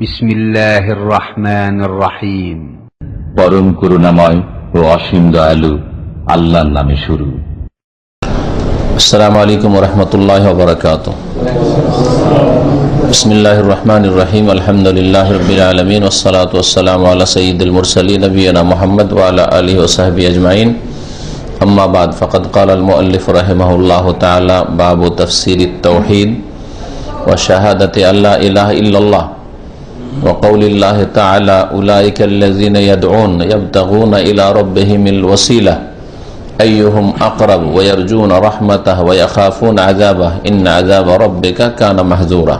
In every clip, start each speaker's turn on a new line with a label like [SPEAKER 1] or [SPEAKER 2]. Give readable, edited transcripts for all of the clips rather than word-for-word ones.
[SPEAKER 1] বিসমিল্লাহির রহমানির রহিম।
[SPEAKER 2] পরম করুণাময় ও অসীম দয়ালু আল্লাহর নামে শুরু।
[SPEAKER 3] আসসালামু আলাইকুম ওয়া রাহমাতুল্লাহি ওয়া বারাকাতুহু। বিসমিল্লাহির রহমানির রহিম। আলহামদুলিল্লাহি রাব্বিল আলামিন ওয়াস সালাতু ওয়াস সালামু আলা সাইয়্যিদিল মুরসালিন নবিয়িনা মুহাম্মদ ওয়া আলা আলিহি ওয়া সাহবিহি আজমাইন। আম্মা বাদ, ফাকাদ ক্বালা আল মুআল্লিফ রাহিমাহুল্লাহু তাআলা বাবু তাফসীরিত তাওহীদ ওয়া শাহাদাতি আল্লা ইলাহা ইল্লাল্লাহ ওয়া কওলিল্লাহি তাআলা উলাইকা আল্লাযীনা ইয়াদউন ইয়াবতাগুনা ইলা রাব্বিহিমিল ওয়াসিলা আইয়ুহুম আকরাব ওয়া ইয়ারজুনা রাহমাতাহু ওয়া ইয়াখাফুনা আযাবাহু ইন্না আযাবা রাব্বিকা কানা মাহযুরা।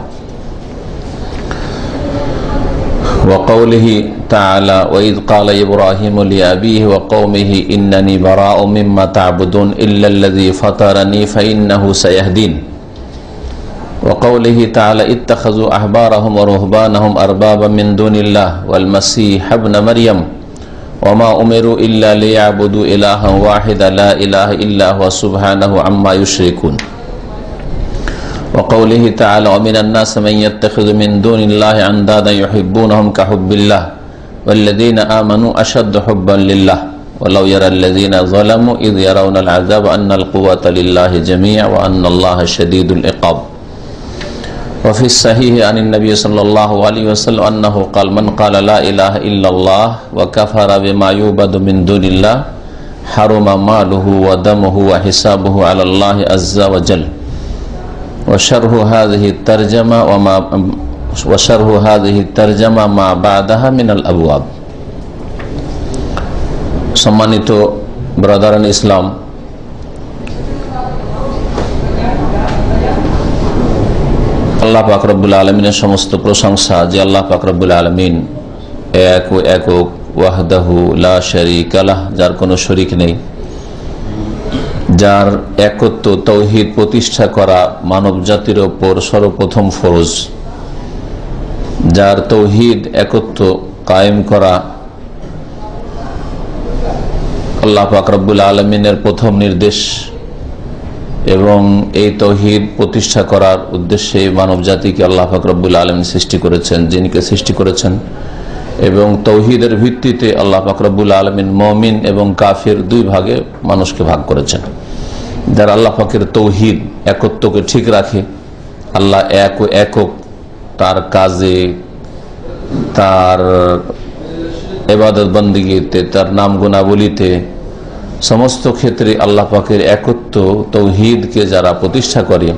[SPEAKER 3] ওয়া কওলিহি তাআলা ওয়া ইয ক্বালা ইব্রাহিমু লিআবিহি ওয়া কওমিহি ইন্নানী বারাউম মিম্মা তা'বুদুন ইল্লাল্লাযী ফাতারানী ফাইন্নাহু সায়াহদিন। ওয়া কওলিহি তাআলা ইত্তাখাযু আহবারাহুম ওয়া রুহবানাহুম আরবাবা মিন দুনিল্লাহ ওয়াল মাসীহ ইবনা মারইয়াম ওয়া মা উমিরু ইল্লা লিয়াবুদু ইলাহান ওয়াহিদা লা ইলাহা ইল্লা হুয়া সুবহানাহু আম্মা ইউশরিকুন। ওয়া কওলিহি তাআলা ওয়া মিনান নাসি মান ইয়াত্তাখিযু মিন দুনিল্লাহি আনদাদান ইউহিব্বুনাহুম কাহুব্বিল্লাহ ওয়াল্লাযীনা আমানু আশাদ্দু হুব্বান লিল্লাহ ওয়ালাউ ইয়ারাল্লাযীনা যালামু ইয ইয়ারাউনাল আযাবা আন্নাল কুওয়াতা লিল্লাহি জামিআ ওয়া আন্নাল্লাহা শাদীদুল ইকাব। وفي الصحيح عن النبي صلى الله عليه وسلم أنه قال من قال لا إله إلا الله وكفر بما يعبد من دون الله حرم ماله ودمه وحسابه على الله عز وجل. وشرح هذه الترجمة ما بعدها من الأبواب. সম্মানিত ব্রাদারান ইসলাম, আল্লাহ পাক রব্বুল আলমিনের সমস্ত প্রশংসা যে আল্লাহ পাক রব্বুল আলমিন এক ও একক, ওয়াহদাহু লা শারীকা লাহ, যার কোনো শরীক নেই, যার একত্ব তৌহিদ প্রতিষ্ঠা করা মানব জাতির ওপর সর্বপ্রথম ফরজ, যার তৌহিদ একত্ব কায়েম করা আল্লাহ পাক রব্বুল আলমিনের প্রথম নির্দেশ, এবং এই তৌহিদ প্রতিষ্ঠা করার উদ্দেশ্যে মানব জাতিকে আল্লাহ পাক রব্বুল আলামিন সৃষ্টি করেছেন, যিনিকে সৃষ্টি করেছেন। এবং তৌহিদের ভিত্তিতে আল্লাহ পাক রব্বুল আলামিন মুমিন এবং কাফির দুই ভাগে মানুষকে ভাগ করেছেন। যারা আল্লাহ পাকের তৌহিদ একত্বকে ঠিক রাখে, আল্লাহ এক ও একক, তার কাজে, তার ইবাদত বন্দেগীতে, তার নাম গুণাবলীতে, সমস্ত ক্ষেত্রে আল্লাহ পাকের একত্ব তৌহিদকে যারা প্রতিষ্ঠা করে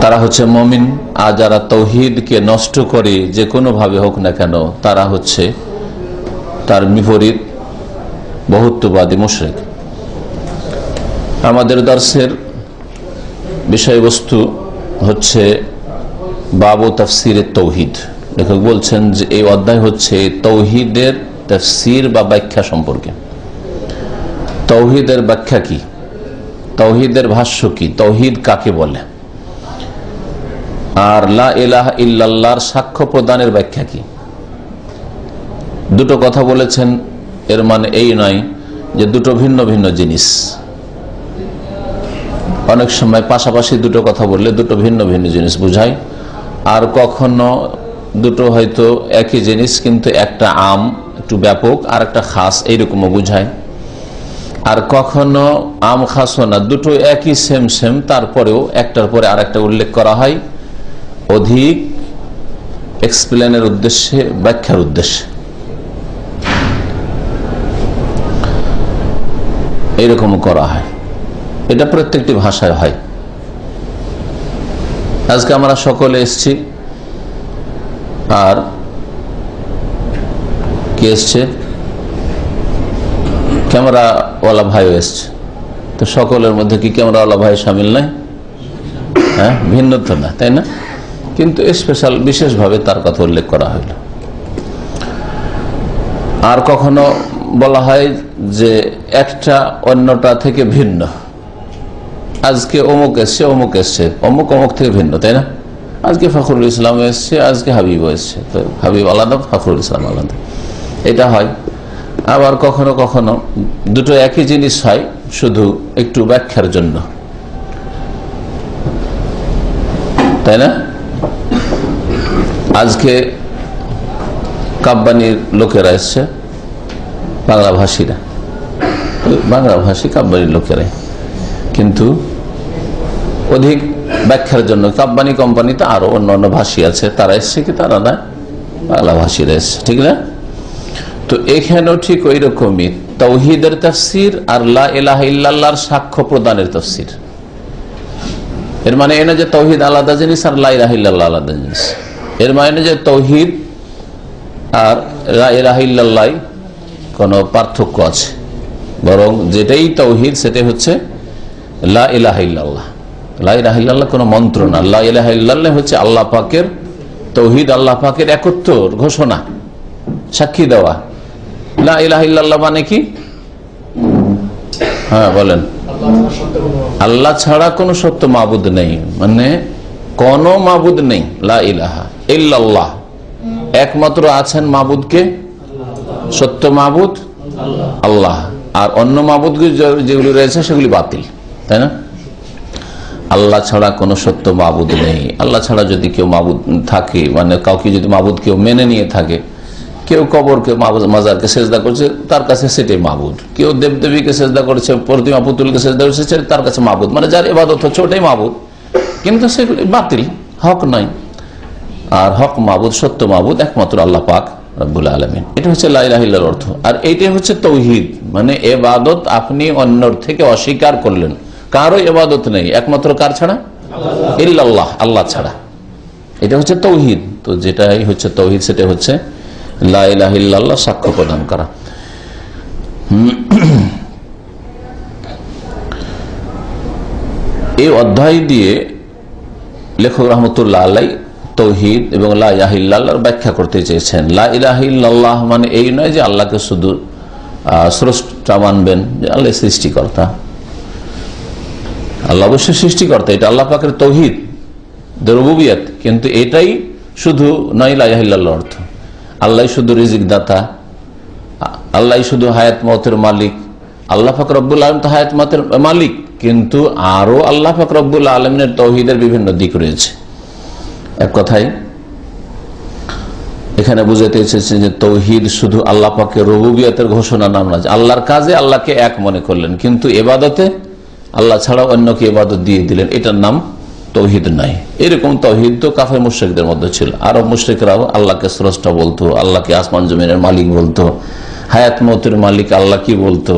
[SPEAKER 3] তারা হচ্ছে মুমিন। আর যারা তৌহিদকে নষ্ট করে যে কোনো ভাবে হোক না কেন, তারা হচ্ছে তার বিপরীত বহুত্ববাদী মুশরিক। আমাদের দর্শের বিষয়বস্তু হচ্ছে বাবু তাফসীরের তৌহিদ। লেখক বলছেন যে এই অধ্যায় হচ্ছে তৌহিদের তাফসীর বা ব্যাখ্যা সম্পর্কে। তৌহিদের ব্যাখ্যা কি, তৌহিদের ভাষ্য কি, তৌহিদ কাকে বলে, আর লা ইলাহা ইল্লাল্লাহর সাক্ষ্য প্রদানের ব্যাখ্যা কি। দুটো কথা বলেছেন, এর মানে এই নয় যে দুটো ভিন্ন ভিন্ন জিনিস। অনেক সময় পাশাপাশি দুটো কথা বললে দুটো ভিন্ন ভিন্ন জিনিস বোঝায়, আর কখনো দুটো হয়তো একই জিনিস কিন্তু একটা আম, একটু ব্যাপক, আর একটা খাস, এইরকমও বুঝায়। আর কখনো আম খাসও না, দুটো একই সেম সেম, তারপরেও একটার পরে আর একটা উল্লেখ করা হয় অধিক এক্সপ্লেনের উদ্দেশ্যে, ব্যাখ্যার উদ্দেশ্যে। এইরকমও করা হয়, এটা প্রত্যেকটি ভাষায় হয়। আজকে আমরা সকলে এসছি, আর কে এসছে, ক্যামেরাওয়ালা ভাইও এসছে। তো সকলের মধ্যে কি ক্যামেরাওয়ালা ভাই সামিল নাই? হ্যাঁ, ভিন্ন তো না, তাই না? কিন্তু স্পেশাল, বিশেষভাবে তার কথা উল্লেখ করা হইল। আর কখনো বলা হয় যে একটা অন্যটা থেকে ভিন্ন। আজকে অমুক এসছে, অমুক এসছে, অমুক অমুক থেকে ভিন্ন, তাই না? আজকে ফখরুল ইসলাম এসছে, আজকে হাবিবও এসছে, তো হাবিব আলাদা, ফখরুল ইসলাম আলাদা, এটা হয়। আবার কখনো কখনো দুটো একই জিনিস হয়, শুধু একটু ব্যাখ্যার জন্য, তাই না? আজকে কাব্বানির লোকেরা এসছে, বাংলা ভাষীরা, বাংলা ভাষী কাব্বানির লোকেরাই, কিন্তু অধিক ব্যাখ্যার জন্য কাব্বানি কোম্পানিতে আরো অন্যান্য ভাষী আছে, তারা এসছে কি তারা না, বাংলা ভাষীরা এসছে, ঠিক না? তো এখানেও ঠিক ওই রকমই তাওহীদের তাফসীর আর লা ইলাহা ইল্লাল্লাহর সাক্ষ্য প্রদানের তাফসীর। এর মানে এই না যে তাওহীদ আলাদা জিনিস আর লা ইলাহা ইল্লাল্লাহ আলাদা জিনিস। এর মানে যে তাওহীদ আর লা ইলাহা ইল্লাল্লাহ কোনো পার্থক্য আছে, বরং যেটাই তাওহীদ সেটাই হচ্ছে লা ইলাহা ইল্লাল্লাহ। লা ইলাহা ইল্লাল্লাহ কোনো মন্ত্র না, লা ইলাহা ইল্লাল্লাহ হচ্ছে আল্লাহ পাকের তাওহীদ, আল্লাহ পাকের একত্বর ঘোষণা, সাক্ষী দেওয়া। লা ইলাহা ইল্লাল্লাহ মানে কি? হ্যাঁ বলেন, আল্লাহ ছাড়া কোনো সত্য মাবুদ নেই, মানে কোনো মাবুদ নেই। লা ইলাহা ইল্লাল্লাহ, একমাত্র আছেন মাবুদকে, সত্য মাবুদ আল্লাহ, আর অন্য মাবুদ যেগুলি রয়েছে সেগুলি বাতিল, তাই না? আল্লাহ ছাড়া কোনো সত্য মাবুদ নেই। আল্লাহ ছাড়া যদি কেউ মাবুদ থাকে, মানে কাউকে যদি মাবুদ কেউ মেনে নিয়ে থাকে, কেউ কবরকে মাজারকে সেজদা করছে, তার কাছে সেটাই মাবুদ। কেউ দেবদেবীকে সেজদা করছে, প্রতিমা পুতুলকে সেজদা করছে, তার কাছে মাবুদ, মানে যার ইবাদত হচ্ছে ওটাই মাবুদ, কিন্তু সেগুলি বাতিল, হক নাই। আর হক মাবুদ, সত্য মাবুদ একমাত্র আল্লাহ পাক রব্বুল আলামিন। এটা হচ্ছে লা ইলাহা ইল্লাল্লাহর অর্থ। আর এইটাই হচ্ছে তাওহীদ, মানে ইবাদত আপনি অন্যর থেকে অস্বীকার করলেন, কারো ইবাদত নেই একমাত্র কার ছাড়া? ইল্লাল্লাহ, আল্লাহ ছাড়া। এটা হচ্ছে তাওহীদ। তো যেটাই হচ্ছে তাওহীদ সেটা হচ্ছে লা ইলাহা ইল্লাল্লাহ সাক্ষ্য প্রদান করা। এই অধ্যায় দিয়ে লেখক রহমতুল্লাহ আলাইহি তাওহীদ এবং লা ইলাহা ইল্লাল্লাহর ব্যাখ্যা করতে চেয়েছেন। লা ইলাহা ইল্লাল্লাহ মানে এই নয় যে আল্লাহকে শুধু স্রষ্টা মানবেন, যে আল্লাহ সৃষ্টিকর্তা। আল্লাহ অবশ্যই সৃষ্টিকর্তা, এটা আল্লাহ পাকের তাওহীদ, রুবুবিয়ত, কিন্তু এটাই শুধু নয় লা ইলাহা ইল্লাল্লাহর অর্থ। আল্লাহ শুধু রিজিক দাতা, আল্লাহ শুধু হায়াত মওতের মালিক। আল্লাহ পাক রব্বুল আলামিন তো হায়াত মওতের মালিক, কিন্তু আরো আল্লাহ পাক রব্বুল আলামিনের তাওহীদের বিভিন্ন দিক রয়েছে। এক কথায় এখানে বুঝাতে এসেছেন যে তাওহীদ শুধু আল্লাহ পাকের রুবুবিয়তের ঘোষণা নাম না, আল্লাহর কাজে আল্লাহকে এক মনে করলেন, কিন্তু ইবাদতে আল্লাহ ছাড়া অন্যকে ইবাদত দিয়ে দিলেন, এটার নাম তাওহীদ নাই। এরকম তাওহীদ তো কাফের মুশরিকদের মধ্যে ছিল। আরব মুশরিকরাও আল্লাহকে স্রষ্টা বলতো, আল্লাহকে আসমান জমিনের মালিক বলতো, হায়াত মওতের মালিক আল্লাহ কি বলতো,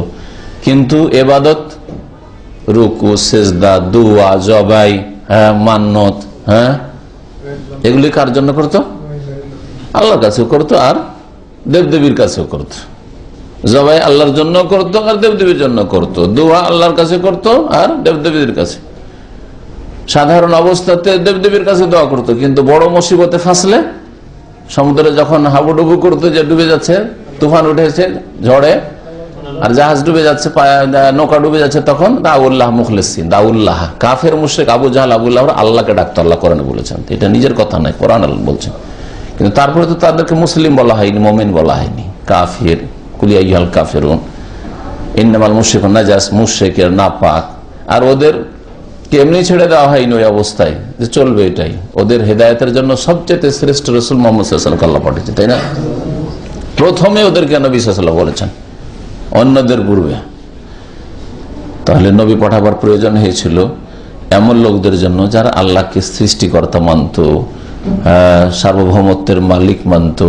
[SPEAKER 3] কিন্তু ইবাদত, রুকু, সিজদা, দুয়া, জবাই, মান্নত, এগুলি কার জন্য করতো? আল্লাহর কাছেও করতো আর দেবদেবীর কাছেও করতো। জবাই আল্লাহর জন্য করতো আর দেবদেবীর জন্য করতো, দোয়া আল্লাহর কাছে করতো আর দেবদেবীর কাছে। সাধারণ অবস্থাতে দেবদেবীর কাছে দোয়া করতো, কিন্তু বড় মুসিবতে ফাঁসলে, সমুদ্রে যখন হাবুডুবু করতো, যে ডুবে যাচ্ছে, তুফান উঠেছে ঝড়ে আর জাহাজ ডুবে যাচ্ছে, নৌকা ডুবে যাচ্ছে, তখন দাউল্লাহ মুখলিসিন, দাউল্লাহ কাফের মুশরিক আবু জাহল আবুল্লাহ আল্লাহকে ডাকতো, আল্লাহ কোরআনে বলেছেন, এটা নিজের কথা নয়, কোরআন বলছেন। কিন্তু তারপরে তো তাদেরকে মুসলিম বলা হয়নি, মুমিন বলা হয়নি, কাফির, কুলিয়া ইহাল কাফিরুন ইন্নামাল মুশরিকুন নাজাস, মুশরিকের নাপাক। আর ওদের এমনি ছেড়ে দেওয়া হয়নি ওই অবস্থায় যে চলবে, এটাই ওদের হেদায়েতের জন্য সবচেয়ে শ্রেষ্ঠ রাসূল মুহাম্মদ সাল্লাল্লাহু আলাইহি ওয়াসাল্লাম আল্লাহ পাঠিয়েছে, তাই না? প্রথমে ওদেরকে নবী সাল্লাল্লাহু আলাইহি ওয়াসাল্লাম বলেছেন, অন্যদের পূর্বে। তাহলে নবী পাঠাবার প্রয়োজন হয়েছিল এমন লোকদের জন্য যারা আল্লাহকে সৃষ্টিকর্তা মানত, সার্বভৌমত্বের মালিক মানত,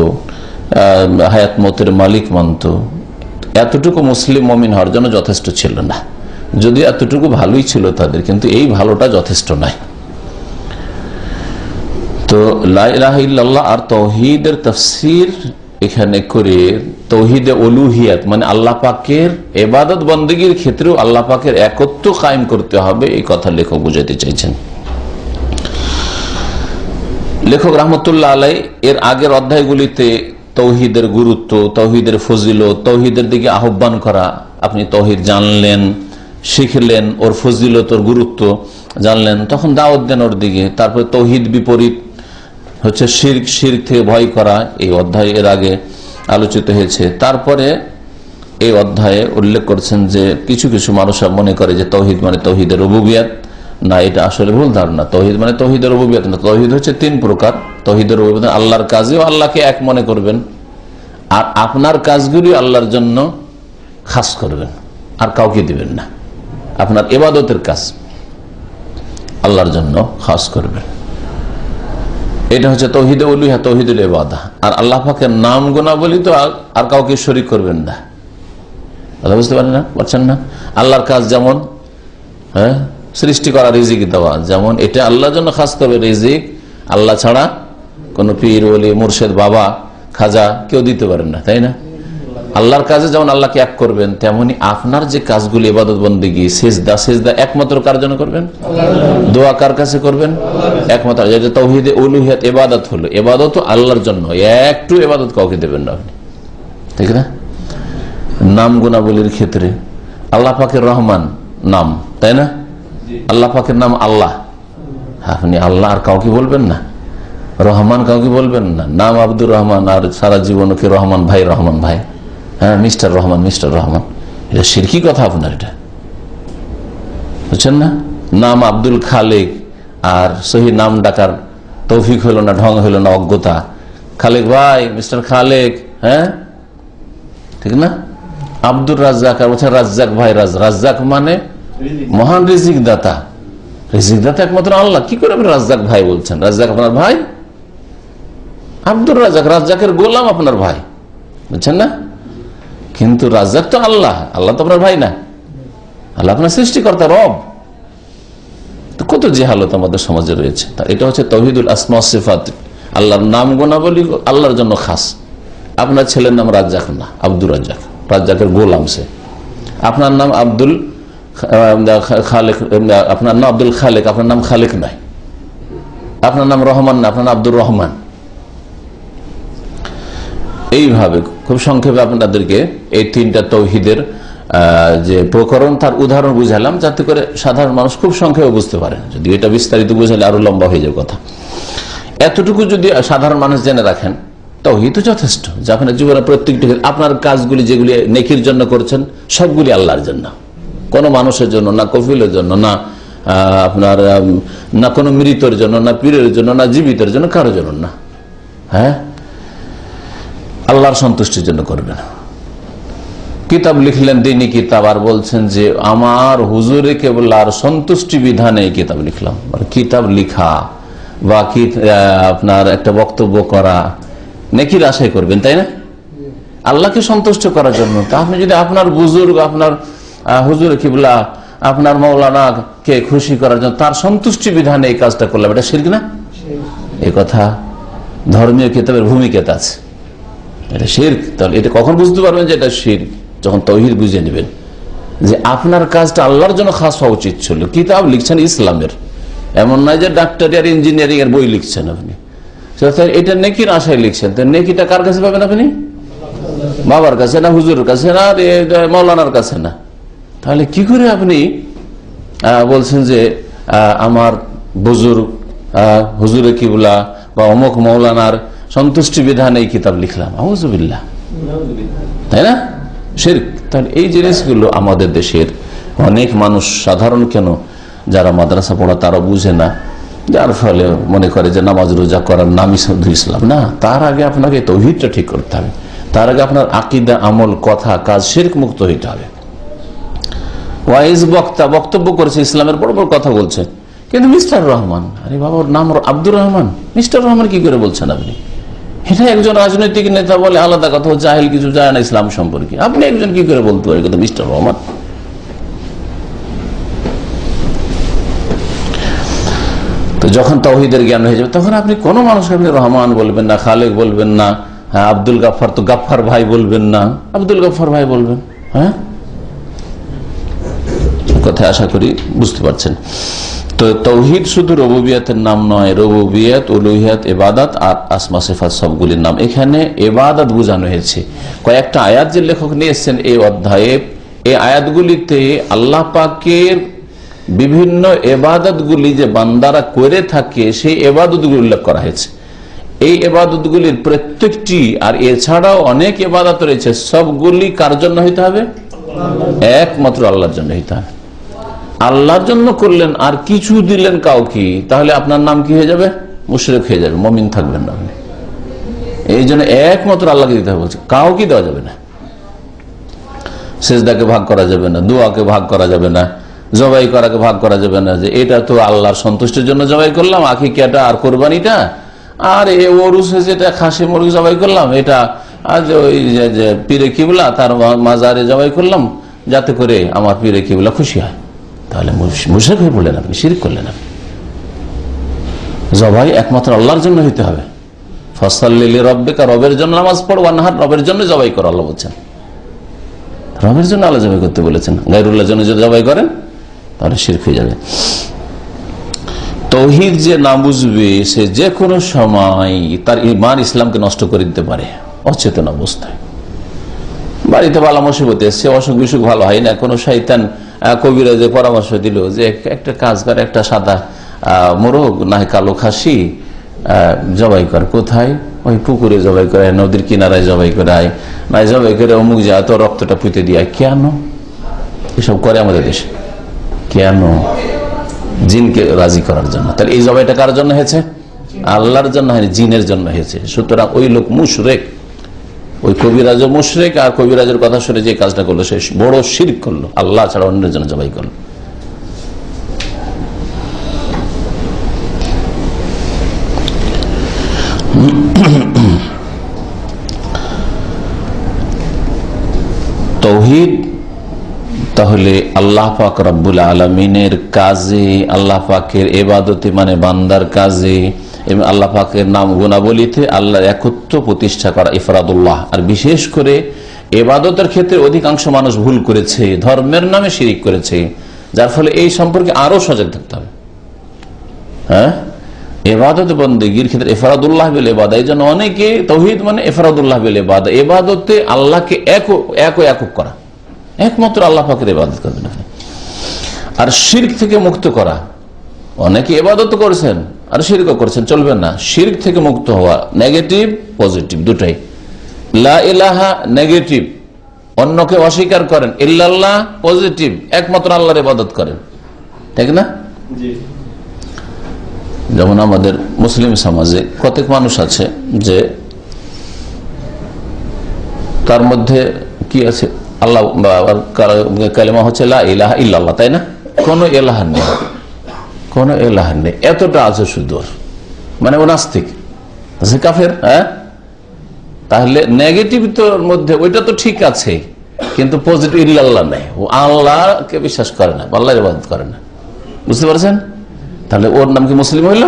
[SPEAKER 3] হায়াত মতের মালিক মানত। এতটুকু মুসলিম মুমিন হওয়ার জন্য যথেষ্ট ছিল না, যদি এতটুকু ভালোই ছিল তাদের, কিন্তু এই ভালোটা যথেষ্ট নয়। তো লা ইলাহা ইল্লাল্লাহ আর তাওহীদের তাফসীর এখানে করে তাওহীদে উলুহিয়াত মানে আল্লাহ পাকের ইবাদত বন্দেগীর ক্ষেত্রেও আল্লাহ পাকের একত্ব কায়েম করতে হবে, এই কথা লেখক বুঝাতে চাইছেন। লেখক রাহমাতুল্লাহ আলাইহি এর আগের অধ্যায়গুলিতে তাওহীদের গুরুত্ব, তাওহীদের ফজিলত, তাওহীদের দিকে আহ্বান করা, আপনি তাওহীদ জানলেন, শিখলেন, ওর ফজিলত, ওর গুরুত্ব জানলেন, তখন দাওয়াত দেন ওর দিকে। তারপরে তাওহীদ বিপরীত হচ্ছে শিরক, শিরক থেকে ভয় করা, এই অধ্যায় এর আগে আলোচিত হয়েছে। তারপরে এই অধ্যায়ে উল্লেখ করছেন যে কিছু কিছু মানুষ মনে করে যে তাওহীদ মানে তাওহীদের রুবুবিয়ত, না, এটা আসলে ভুল ধারণা। তৌহিদ মানে তৌহিদের রুবুবিয়ত না, তৌহিদ হচ্ছে 3 প্রকার। তৌহিদের রুবুবিয়ত আল্লাহর কাজেও আল্লাহকে এক মনে করবেন, আর আপনার কাজগুলি আল্লাহর জন্য খাস করবেন, আর কাউকে দিবেন না। আপনার ইবাদতের কাজ আল্লাহর জন্য খাস করবেন, এটা হচ্ছে তৌহিদে উলুহিয়া, তৌহিদুল ইবাদা। আর আল্লাহ পাকের নাম গুণাবলী তো আর কাউকে শরীক করবেন না। কথা বুঝতে পারছেন না? আল্লাহর কাজ যেমন সৃষ্টি করা, রিজিক দেওয়া, যেমন এটা আল্লাহর জন্য খাস করবে। রিজিক আল্লাহ ছাড়া কোন পীর, ওলি, মুর্শিদ, বাবা, খাজা কেউ দিতে পারেন না, তাই না? আল্লাহর কাজে যেমন আল্লাহকে এক করবেন, তেমনি আপনার যে কাজগুলি ইবাদত বন্দেগী, সিজদা একমাত্র কার জন্য করবেন? দোয়া কার কাছে করবেন? একমাত্র। যেটা তাওহীদে উলুহিয়াত ইবাদত হলো, ইবাদত আল্লাহর জন্য, একটু ইবাদত কাউকে দেবেন না আপনি, ঠিক না? নাম গুণাবলীর ক্ষেত্রে আল্লাহ পাকের রহমান নাম, তাই না? আল্লাহ পাকের নাম আল্লাহ, আপনি আল্লাহ আর কাউকে বলবেন না, রহমান কাউকে বলবেন না। নাম আব্দুর রহমান, আর সারা জীবন কি রহমান ভাই, রহমান ভাই, হ্যাঁ মিস্টার রহমান, মিস্টার রহমান, এটা শিরকি কথা আপনার, এটা বুঝছেন না? নাম আব্দুল খালেক, আর সহি নাম ডাকার তৌফিক হলো না, ঢং হলো না, অজ্ঞতা। খালেক ভাই, মিস্টার খালেক, হ্যাঁ ঠিক না? আব্দুর রাজ্জাক, আর বলছেন রাজ্জাক ভাই। রাজ্জাক মানে মহান রিজিক দাতা, রিজিক দাতা একমাত্র আল্লাহ। কি করে আপনি রাজ্জাক ভাই বলছেন? রাজ্জাক আপনার ভাই? আব্দুর রাজ্জাক, রাজ্জাকের গোলাম আপনার ভাই, বুঝছেন না? কিন্তু রাজ্জাক তো আল্লাহ, আল্লাহ তো আপনার ভাই না, আল্লাহ আপনার সৃষ্টিকর্তা, রব। তো কত জেহালত আমাদের সমাজে রয়েছে। এটা হচ্ছে তাওহীদুল আসমা ওয়াস সিফাত, আল্লাহর নাম গুণাবলী আল্লাহর জন্য খাস। আপনার ছেলের নাম রাজ্জাক না, আব্দুর রাজ্জাক, রাজ্জাকের গোলাম সে। আপনার নাম আব্দুল খালেক, আপনার নাম আব্দুল খালেক, আপনার নাম খালেক নয়। আপনার নাম রহমান না, আপনার নাম আব্দুর রহমান। এইভাবে খুব সংক্ষেপে আপনাদেরকে এই 3টা তৌহিদের যে প্রকরণ, তার উদাহরণ বুঝালাম, যাতে করে সাধারণ মানুষ খুব সংক্ষেপে বুঝতে পারে। যদি এটা বিস্তারিত বুঝালে আরো লম্বা হয়ে যাবে কথা। এতটুকু যদি সাধারণ মানুষ জেনে রাখেন, তাওহীদ তো যথেষ্ট। যে আপনার জীবনে প্রত্যেকটি আপনার কাজগুলি যেগুলি নেকির জন্য করছেন, সবগুলি আল্লাহর জন্য, কোনো মানুষের জন্য না, কফিলের জন্য না, আপনার না কোনো মৃতের জন্য না, পীরের জন্য না, জীবিতের জন্য, কারোর জন্য না, হ্যাঁ আল্লাহর সন্তুষ্টির জন্য করবেন। কিতাব লিখলেন, দিনী কিতাব, আর বলছেন যে আমার হুজুরে কেবলার সন্তুষ্টি বিধানে কিতাব লিখলাম। কিতাব লিখা বা আপনার একটা বক্তব্য করা নেকির আশাই করবেন, তাই না? আল্লাহকে সন্তুষ্ট করার জন্য। তা আপনি যদি আপনার বুজুর্গ, আপনার হুজুর কিবলা, আপনার মৌলানাকে খুশি করার জন্য তার সন্তুষ্টি বিধানে এই কাজটা করলাম, এটা শিরক না? এই কথা ধর্মীয় কিতাবের ভূমিকাতে আছে, এটা শিরক। তাহলে এটা কখন বুঝতে পারবেন যে এটা শিরক? যখন তাওহীদ বুঝে নেবেন যে আপনার কাজটা আল্লাহর জন্য খাস হওয়া উচিত ছিল। কিতাব লিখছেন ইসলামের, এমন নয় যে ডাক্তারি আর ইঞ্জিনিয়ারিং এর বই লিখছেন আপনি, এটা নেকির আশায় লিখছেন। তো নেকিটা কার কাছে পাবেন আপনি? বাবার কাছে না, হুজুরের কাছে না, মৌলানার কাছে না। তাহলে কি করে আপনি বলছেন যে আমার বুজুর্গ, হুজুরে কিবলা বা অমুক মৌলানার সন্তুষ্টি বিধানে এই কিতাব লিখলাম? আউযুবিল্লাহ, তাই না? শিরক। তাহলে এই জিনিসগুলো আমাদের দেশের অনেক মানুষ, সাধারণ কেন, যারা মাদ্রাসা পড়া তারা বুঝে না, যার ফলে মনে করে যে নামাজ রোজা করার নামই শুধু ইসলাম। না, তার আগে আপনাকে তাওহীদটা ঠিক করতে হবে। তার আগে আপনার আকীদা, আমল, কথা, কাজ শিরক মুক্ত হইতে হবে। ওয়াইজ বক্তা বক্তব্য করেছে, ইসলামের বড় বড় কথা বলছে, কিন্তু মিস্টার রহমান, আরে বাবা ওর নাম আব্দুর রহমান, মিস্টার রহমান কি করে বলছেন আপনি? এটা একজন রাজনৈতিক নেতা বলে আলাদা কথা, জাহেল, কিছু জানে না ইসলাম সম্পর্কে। আপনি একজন কি করে বলতে পারেন কথা মিস্টার রহমান? তো যখন তাওহীদের জ্ঞান হয়ে যাবে, তখন আপনি কোনো মানুষকে আপনি রহমান বলবেন না, খালেক বলবেন না, হ্যাঁ আব্দুল গাফফার তো গাফফার ভাই বলবেন না, আব্দুল গাফফার ভাই বলবেন। হ্যাঁ, কথা আশা করি বুঝতে পারছেন। তো তাওহীদ শুধু রুবুবিয়তের নাম নয়, রুবুবিয়ত, উলুহিয়াত, ইবাদত আর আসমা সিফাত সবগুলির নাম। এখানে ইবাদত বোঝানো হয়েছে। কয়েকটা আয়াত যে লেখক নিয়ে এসেছেন এই অধ্যায়ে, এই আয়াতগুলিতে আল্লাহ পাকের বিভিন্ন ইবাদতগুলি যে বান্দারা করে থাকে, সেই ইবাদতগুলি উল্লেখ করা হয়েছে। এই ইবাদতগুলির প্রত্যেকটি, আর এছাড়াও অনেক ইবাদত রয়েছে, সবগুলি কার জন্য হইতে হবে? একমাত্র আল্লাহর জন্য হইতে হবে। আল্লাহর জন্য করলেন আর কিছু দিলেন কাউকে, তাহলে আপনার নাম কি হয়ে যাবে? মুশরিক হয়ে যাবে, মুমিন থাকবেন না আপনি। এই জন্য একমাত্র আল্লাহকে দিতে হবে বলছে, কাউকে দেওয়া যাবে না। সেজদাকে ভাগ করা যাবে না, দোয়াকে ভাগ করা যাবে না, জবাই করাকে ভাগ করা যাবে না, যে এটা তো আল্লাহর সন্তুষ্টির জন্য জবাই করলাম, আকিকাটা আর কোরবানিটা, আর এ ওরুসে যেটা খাসি মুরগি জবাই করলাম, এটা আজ ওই যে পীরে কিবলা তার মাজারে জবাই করলাম যাতে করে আমার পীরে কিবলা খুশি হয়। তাহলে মুশরিক হয়ে পড়লেন আপনি, শিরক করলেন আপনি। জবাই একমাত্র আল্লাহর জন্য হইতে হবে। ফসল্লি লিরাব্বিকা, রবের জন্য নামাজ পড়, ওয়ানহার, রবের জন্য জবাই করো আল্লাহ বলছেন। রবের জন্য আল্লাহ জবাই করতে বলেছেন। গায়রুল্লাহর জন্য যদি জবাই করেন তাহলে শিরক হয়ে যাবে। তৌহিদ যে না বুঝবে সে যে কোনো সময় তার ঈমান ইসলামকে নষ্ট করে দিতে পারে অচেতন অবস্থায়। বাড়িতে ভালো মুসিবত এসছে, অসুখ বিসুখ ভালো হয় না, কোনো শয়তান কবিরা যে পরামর্শ দিল যে একটা কাজ করে, একটা সাদা মোরগ না কালো খাসি জবাই কর। কোথায়? ওই পুকুরে জবাই করে, নদীর কিনারায় জবাই করে আয়, না জবাই করে অমুক যায় তো রক্তটা পুঁতে দিয়ে। কেন এসব করে আমাদের দেশে? কেন? জিনকে রাজি করার জন্য। তাহলে এই জবাইটা কার জন্য হয়েছে? আল্লাহর জন্য হয়নি, জিনের জন্য হয়েছে। সুতরাং ওই লোক মুশরিক, ওই কবিরাজ মুশরিক, আর কবিরাজের কথা শুনে যে কাজটা করলো সে বড় শিরক করলো, আল্লাহ ছাড়া অন্যের জন্য জবাই করলো। তৌহিদ তাহলে আল্লাহ পাক রব্বুল আলমিনের কাজে, আল্লাহ পাকের ইবাদতে মানে বান্দার কাজে এবং আল্লাহ পাকের নাম গুণাবলিতে আল্লাহর একত্ব প্রতিষ্ঠা করা, ইফরাদুল্লাহ। আর বিশেষ করে ইবাদতের ক্ষেত্রে অধিকাংশ মানুষ ভুল করেছে, ধর্মের নামে শিরিক করেছে, যার ফলে এই সম্পর্কে আরো সজাগ থাকতে হবে। হ্যাঁ, ইবাদত বন্দেগীর ক্ষেত্রে ইফরাদুল্লাহ বিল ইবাদা, এই জন্য অনেকে তৌহিদ মানে ইফরাদুল্লাহ বিল ইবাদা, ইবাদতে আল্লাহকে একক করা, একমাত্র আল্লাহ পাকের ইবাদত করবেন আপনি। আর শিরক থেকে মুক্ত করা, অনেকে ইবাদত করেছেন আর শিরকও করেছেন, চলবে না। শিরক থেকে মুক্ত হওয়া, নেগেটিভ পজিটিভ দুটাই। লা ইলাহা নেগেটিভ, অন্যকে অস্বীকার করেন, ইল্লাল্লাহ পজিটিভ, একমাত্র আল্লাহর ইবাদত করেন, ঠিক না? যেমন আমাদের মুসলিম সমাজে কতক মানুষ আছে যে তার মধ্যে কি আছে, আল্লাহ কালেমা হচ্ছে লা ইলাহা ইল্লাল্লাহ, তাই না? কোনো এলাহ নেই, কোনো এলাহ নেই, এতটা আছে শুধু, মানে ও নাস্তিক, কাফের। হ্যাঁ, তাহলে নেগেটিভ তোর মধ্যে ওইটা তো ঠিক আছে, কিন্তু পজিটিভ ইল্লাল্লাহ নেই, ও আল্লাহকে বিশ্বাস করে না, আল্লাহর ইবাদত করে না। বুঝতে পারছেন? তাহলে ওর নাম কি মুসলিম হইল?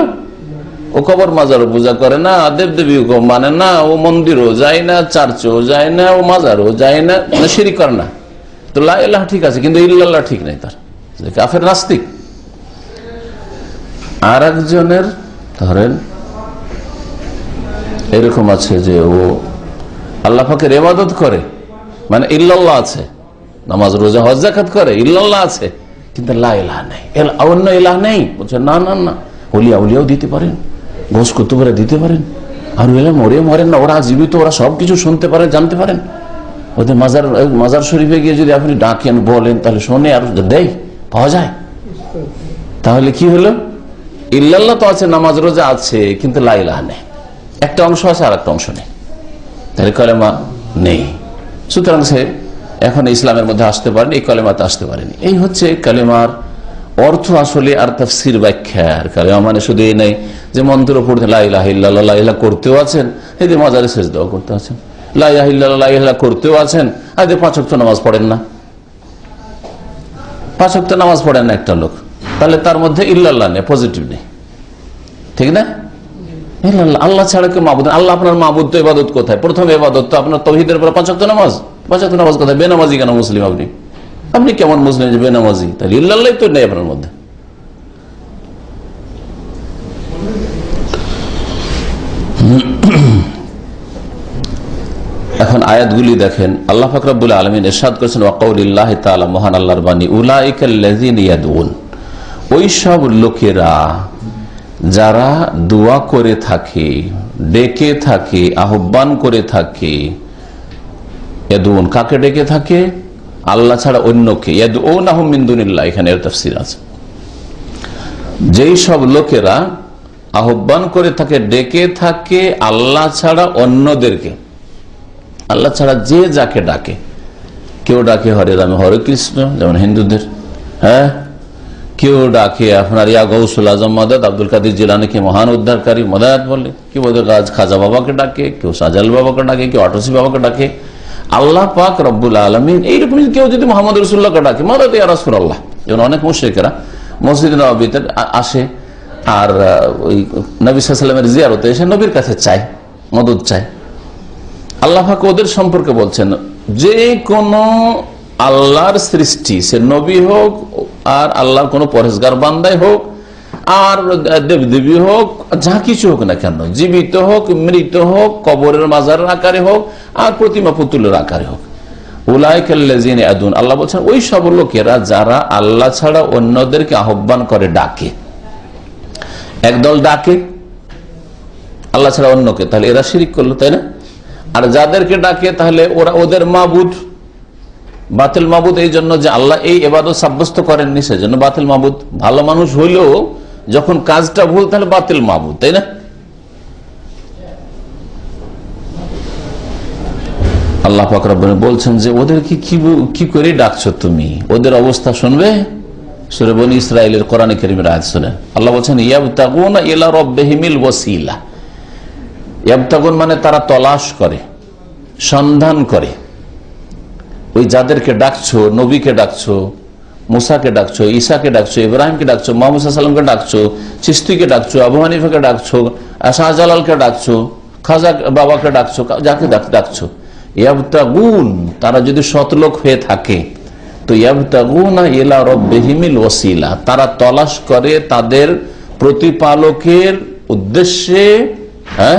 [SPEAKER 3] ও কবর মাজারও পূজা করে না, দেবদেবীও মানে না, ও মন্দিরও যায় না, চার্চও যায় না, ও মাজারও যায় না, শিরিক করে না। তো লা ইলাহা ঠিক আছে, কিন্তু ইল্লাল্লাহ ঠিক নাই, তার কাফের নাস্তিক। আর একজনের ধরেন এরকম আছে যে ও আল্লাহ পাকের ইবাদত করে, মানে ইল্লাল্লাহ আছে, নামাজ রোজা হজ যাকাত করে, ইল্লাল্লাহ আছে, কিন্তু লা ইলাহা নেই, অন্য ইলাহ নেই। বলছে না না না, উলিয়াও দিতে পারেন, ঘোষ কুতুবরা দিতে পারেন, আর মরেন না, ওরা জীবিত, ওরা সবকিছু শুনতে পারেন, জানতে পারেন। ওদের মাজার শরীফে গিয়ে যদি আপনি ডাকেন, বলেন, তাহলে শোনে আর দেয়, পাওয়া যায়। তাহলে কি হলো? ইল্লাল্লাহ তো আছে, নামাজ রোজা আছে, কিন্তু লা ইলাহা নেই, একটা অংশ আছে আর একটা অংশ নেই, তাহলে কালেমা নেই। সুতরাং সে এখন ইসলামের মধ্যে আসতে পারেনি, এই কালেমাতে আসতে পারেনি। এই হচ্ছে কালেমার অর্থ আসলে, আর তাফসীর ব্যাখ্যা। কালেমা মানে শুধু এই নাই যে মন্ত্র পড়তে লা ইলাহা ইল্লাল্লাহ, লা ইলাহা করতেও আছেন, এই যে মাজারে সেজদাও করতে আছেন, লা ইলাহা ইল্লাল্লাহ, লা ইলাহা করতেও আছেন, আর যে 5 ওয়াক্ত নামাজ পড়েন না, 5 ওয়াক্ত নামাজ পড়েন না একটা লোক, তাহলে তার মধ্যে ইল্লাল্লাহ নেই, পজিটিভ নেই, ঠিক না? আল্লাহ ছাড়া কেউ মাবুদ, আল্লাহ আপনার মাবুদ। তো ইবাদত কোথায়? প্রথম ইবাদত তো আপনার তাওহীদের পরে 5 ওয়াক্ত নামাজ। 5 ওয়াক্ত নামাজ কোথায়? বেনামাজি কেন মুসলিম আপনি? আপনি কেমন মুসলিম যে বেনামাজি? তাহলে ইল্লাল্লাহ তো নেই আপনার মধ্যে। এখন আয়াতগুলি দেখেন, আল্লাহ পাক রব্বুল আলামিন ইরশাদ করেছেন ওয়াকাউলিল্লাহি তাআলা, মহান আল্লাহর বাণী, উলাইকাল্লাযিনা ইয়াদউন, ওই সব লোকেরা যারা দোয়া করে থাকে, ডেকে থাকে, আহ্বান করে থাকে। ইয়াদউন কাকে ডেকে থাকে? আল্লাহ ছাড়া অন্যকে, ইয়াদউনাহুম মিন দুনিল্লাহ, এখানে এর তাফসীর আছে। যেই সব লোকেরা আহ্বান করে থাকে, ডেকে থাকে আল্লাহ ছাড়া অন্যদেরকে, আল্লাহ ছাড়া যে যাকে ডাকে, কেউ ডাকে হরে রাম হরে কৃষ্ণ যেমন হিন্দুদের, হ্যাঁ, কেউ ডাকে আপনার ইয়া গৌসুল আজম মদদ, আব্দুল কাদের জিলানীকে মহান উদ্ধারকারী মদদ বলে, কেউ খাজা বাবাকে ডাকে, কেউ শাহজাল বাবাকে ডাকে, কেউ আটসি বাবাকে ডাকে। আল্লাহ পাক রব্বুল আলমিন এইরকম কেউ যদি মোহাম্মদ রসুল্লাহকে ডাকে, মদদ ইয়া রাসূলুল্লাহ, যেমন অনেক মুশরিকেরা মসজিদ নববীতে আসে আর ওই নবী সাল্লাল্লাহু আলাইহি ওয়াসাল্লামের জিয়ারতে এসে নবীর কাছে চায়, মদদ চায়। আল্লাহ পাক ওদের সম্পর্কে বলছেন, যে কোনো আল্লাহর সৃষ্টি, সে নবী হোক আর আল্লাহর কোন পরেশগার বান্দাই হোক আর দেবদেবী হোক, যা কিছু হোক না কেন, জীবিত হোক মৃত হোক, কবরের মাজারের আকারে হোক আর প্রতিমা পুতুলের আকারে হোক, উলাইকাল্লাযিনা ইয়াদুন, আল্লাহ বলছেন ওই সব লোকেরা যারা আল্লাহ ছাড়া অন্যদেরকে আহ্বান করে, ডাকে। একদল ডাকে আল্লাহ ছাড়া অন্যকে, তাহলে এরা শিরিক করলো, তাই না? আর যাদেরকে ডাকে তাহলে ওরা ওদের মাবুদ, বাতিল মাবুদ, এই জন্য যে আল্লাহ এই ইবাদত সাব্যস্ত করেননি সেজন্য বাতিল মাবুদ। ভালো মানুষ হইলেও যখন কাজটা ভুল তাহলে বাতিল মাবুদ, তাই না? আল্লাহ পাক রব্বুল বলছেন যে ওদেরকে কি করে ডাকছো তুমি, ওদের অবস্থা শুনবে। সূরা বনী ইসরাঈলের কোরআনে কারীমের আয়াত শুনেন, আল্লাহ বলছেন ইয়াবতাগুনা ইলা রাব্বিহিমিল ওয়াসিলা। ইয়াবতাগুন মানে তারা তলাশ করে, সন্ধান করে। ওই যাদেরকে ডাকছো, নবীকে ডাকছো, মুসাকে ডাকছো, ঈসাকে ডাকছো, ইব্রাহিমকে ডাকছো, মুহাম্মদ সাল্লাল্লাহু আলাইহি ওয়াসাল্লামকে ডাকছো, চিশতিকে ডাকছো, আবু হানিফাকে ডাকছো, শাহজালালকে ডাকছো, খাজা বাবাকে ডাকছো, যাকে ডাকছো, ইয়াবতাগুন, তারা যদি সৎলোক হয়ে থাকে তো ইয়াবতাগুনা ইলা রাব্বিহিমিল ওয়াসিলা, তারা তলাশ করে তাদের প্রতিপালকের উদ্দেশ্যে, হ্যাঁ,